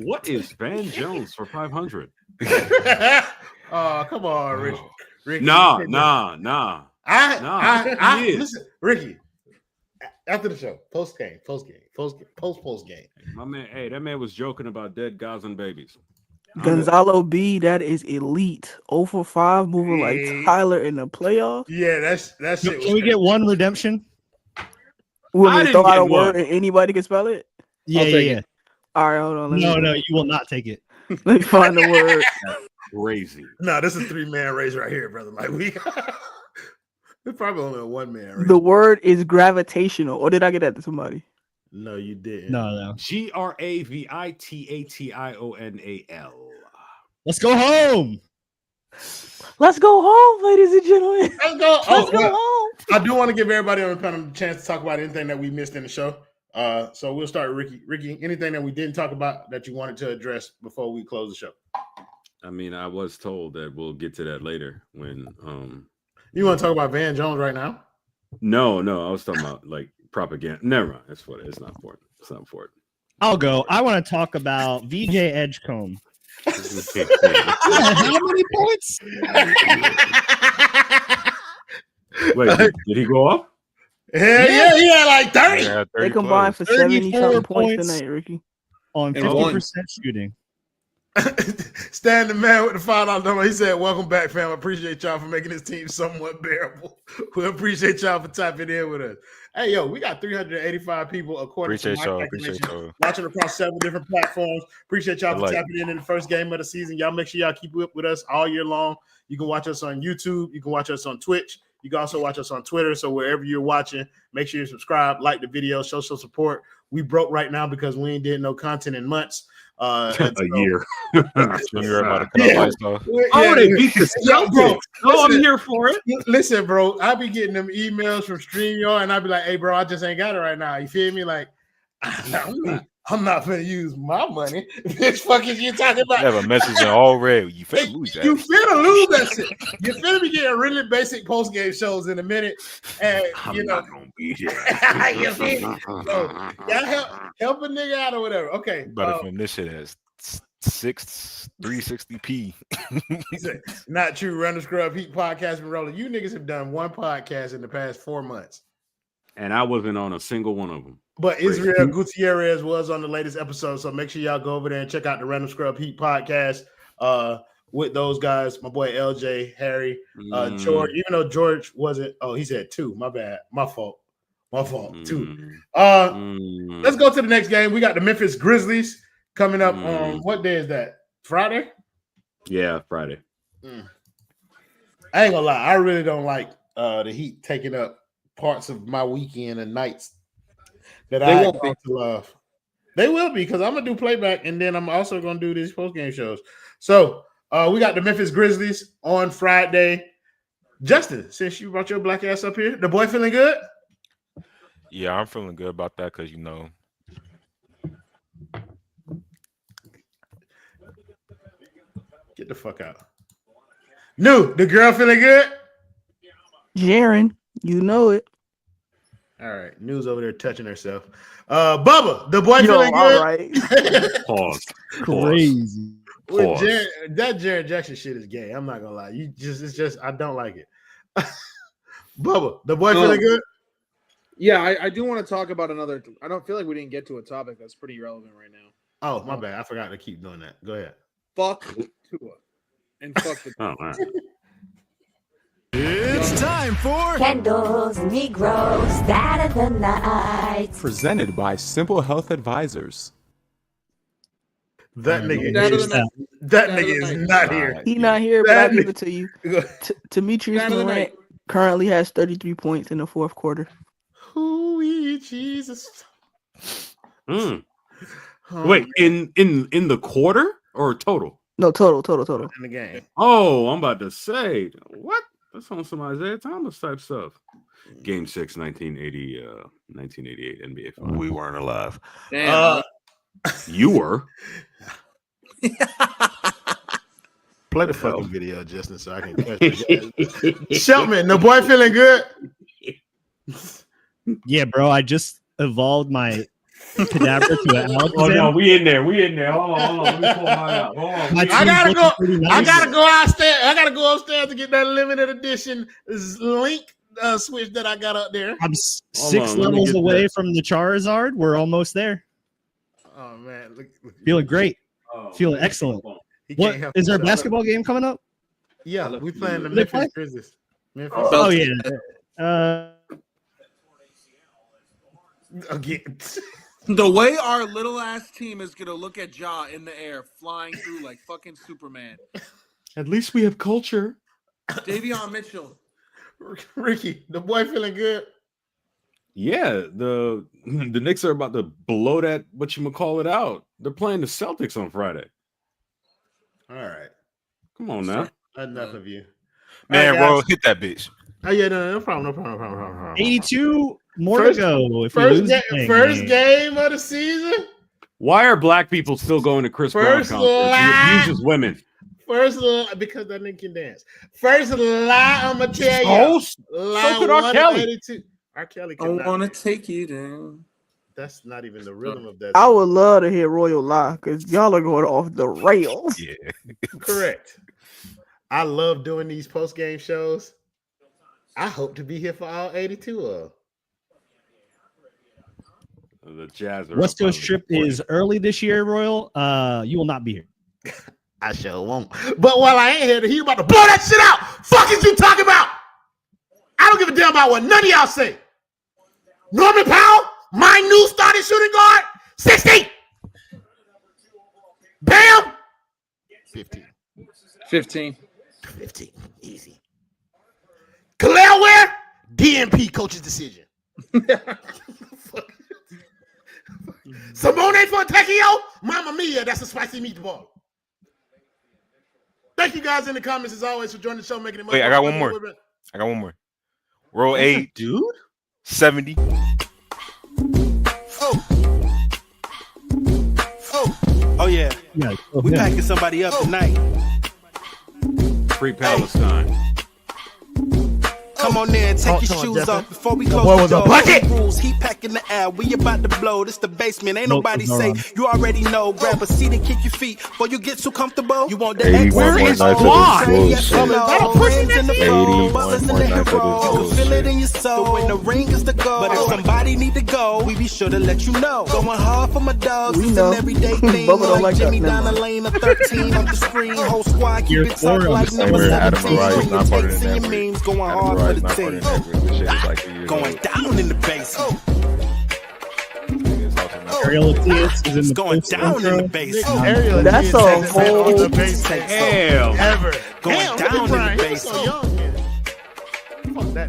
What is Van Jones for 500? Oh, come on, Ricky. Nah. I He is. listen, Ricky. After the show, post game. My man, that man was joking about dead Gazan babies. Gonzalo B, that is elite. 0 for 5, moving like Tyler in the playoff. Yeah, that's shit. Can we get one redemption? Will I we didn't throw out get a word one. and anybody can spell it? Yeah, take yeah. All right, hold on. No, you will not take it. Let me find the word. Crazy. No, this is a 3-man race right here, brother. Like we it's probably only a 1-man race. The word is gravitational. Or did I get that to somebody? No, you didn't. No. GRAVITATIONAL. Let's go home. Let's go home, ladies and gentlemen. Let's go. Let's go home. I do want to give everybody on the panel a chance to talk about anything that we missed in the show. So we'll start with Ricky. Ricky, anything that we didn't talk about that you wanted to address before we close the show? I mean, I was told that we'll get to that later when You want to talk about Van Jones right now? No, I was talking about like propaganda. Never mind. It's not important. It's not important. I'll go. I want to talk about VJ Edgecombe. How many points? Wait, did he go off? Hell yeah, he had like 30. Yeah, They 30 combined for 34 70-something points points. tonight, Ricky. On And 50% shooting. Stan the man with the $5 he said, "Welcome back, fam. I appreciate y'all for making this team somewhat bearable. We appreciate y'all for tapping in with us. Hey, yo, we got 385 people according to my calculation, watching across 7 different platforms. Appreciate y'all for tapping in the first game of the season. Y'all make sure y'all keep up with us all year long. You can watch us on YouTube. You can watch us on Twitch. You can also watch us on Twitter. So wherever you're watching, make sure you subscribe, like the video, show some support. We broke right now because we ain't did no content in months. A year. They beat the Celtics. I'm here for it. Listen, bro, I be getting them emails from StreamYard, and I be like, "Hey, bro, I just ain't got it right now." You feel me? Like, I'm not gonna use my money. Bitch, fuck is you talking about? Have a message in all red. You finna lose that. You finna lose that shit. You finna be getting really basic post-game shows in a minute, and you know, gonna be here. you feel me? So, y'all help a nigga out or whatever. Okay, Better from this shit as 360p. Not true. Run the Scrub Heat podcast been rolling. You niggas have done one podcast in the past 4 months, and I wasn't on a single one of them. But Israel Gutierrez was on the latest episode, so make sure y'all go over there and check out the Random Scrub Heat podcast with those guys. My boy LJ, Harry, George. Even though George wasn't, he said 2. My bad, my fault, 2. Let's go to the next game. We got the Memphis Grizzlies coming up on what day is that? Friday? Yeah, Friday. I ain't gonna lie, I really don't like the Heat taking up parts of my weekend and nights that I want to love. They will be, because I'm gonna do playback, and then I'm also gonna do these post-game shows. So we got the Memphis Grizzlies on Friday. Justin, since you brought your black ass up here, the boy feeling good? Yeah, I'm feeling good about that because Get the fuck out. The girl feeling good? Jaren, you know it. All right, New's over there touching herself. Bubba, the boy feeling good? All right. Pause. Crazy. That Jaren Jackson shit is gay. I'm not gonna lie. It's just I don't like it. Bubba, the boy feeling good? Yeah, I do want to talk about another. I don't feel like we didn't get to a topic that's pretty relevant right now. Oh, my bad. I forgot to keep doing that. Go ahead. Fuck Tua and fuck the. Oh, man. It's time for Kendall's Negro Stat of the Night. Presented by Simple Health Advisors. That nigga is not here. He not here, but I'll give it to you. Demetrius Morant currently has 33 points in the fourth quarter. Hooey Jesus. Wait, in the quarter or total? No, total. In the game. Oh, I'm about to say, what? That's on some Isaiah Thomas type stuff. Game 6, 1988 NBA Finals. We weren't alive. You were. Play the fucking video, Justin, so I can catch it. Sheltman, the boy feeling good? Yeah, bro. I just evolved my cadaver to an Alexander. Oh no, we in there. Hold on. Let me pull mine out. Hold on. I gotta go upstairs to get that limited edition link switch that I got up there. I'm 6 levels away from the Charizard. We're almost there. Oh man, look. Feeling great. Feeling excellent. What is there a basketball game coming up? Yeah, we playing the Memphis Grizzlies. Oh yeah. Again. The way our little ass team is gonna look at Ja in the air, flying through like fucking Superman. At least we have culture. Davion Mitchell. Ricky, the boy feeling good? Yeah, the Knicks are about to blow that whatchamacallit out. They're playing the Celtics on Friday. All right. Come on now. Enough of you. Man, bro, hit that bitch. Oh yeah, no problem. 82 more to go. First game of the season. Why are black people still going to Chris Brown concerts? He abuses women. First lie, because that nigga can dance. First lie, I'm gonna tell you. So could R. Kelly. R. Kelly. I want to take you down. That's not even the rhythm of that. I would love to hear Royal lie because y'all are going off the rails. Yeah. Correct. I love doing these post-game shows. I hope to be here for all 82 of them. The Jazz are West up Coast by trip 40. is early this year, Royal. You will not be here. I sure won't. But while I ain't here, he about to blow that shit out. Fuck is you talking about? I don't give a damn about what none of y'all say. Norman Powell, my new starting shooting guard, 60. Bam. 15. 15. Easy. Khalil Ware, DNP coach's decision. Simone Fontecchio, Mamma Mia, that's a spicy meatball. Thank you guys in the comments as always for joining the show, making it. Wait, I got one more. Roll 8, dude. 70. Oh yeah. Yeah, We packing somebody up tonight. Free Palestine. Come on in, take your shoes off before we close boy the was a door. bucket. Rules, he packing the air. We about to blow. This the basement. Ain't nobody no, safe. You already know. Grab a seat and kick your feet before you get too comfortable. You want the 81 more nights of this Yes or bullshit. no? Friends in the 81 flow, butlers in more the nights of Herro. this You can feel it bullshit. in your soul. When the ring is the goal. But if somebody need to go, we be sure to let you know. Going hard for my dogs. We It's know. an everyday thing. Bubba don't Like like Jimmy that, down the never lane of 13 on the screen. Whole squad Year keep it 4 tough on like the number same way. Adam 17. Mariah is Bring your not part of takes the and your network. memes. Going Adam hard Mariah for is the not part team. of the network. This shit is like 2 years Going old. down in the basement. Niggas talking about- Ariel Atias is in It's the going post down in the intro. basement. Ariel That's did a take that on the whole base take Damn. ever. Going Damn, down in the Brian, he was basement. so young. Fuck that.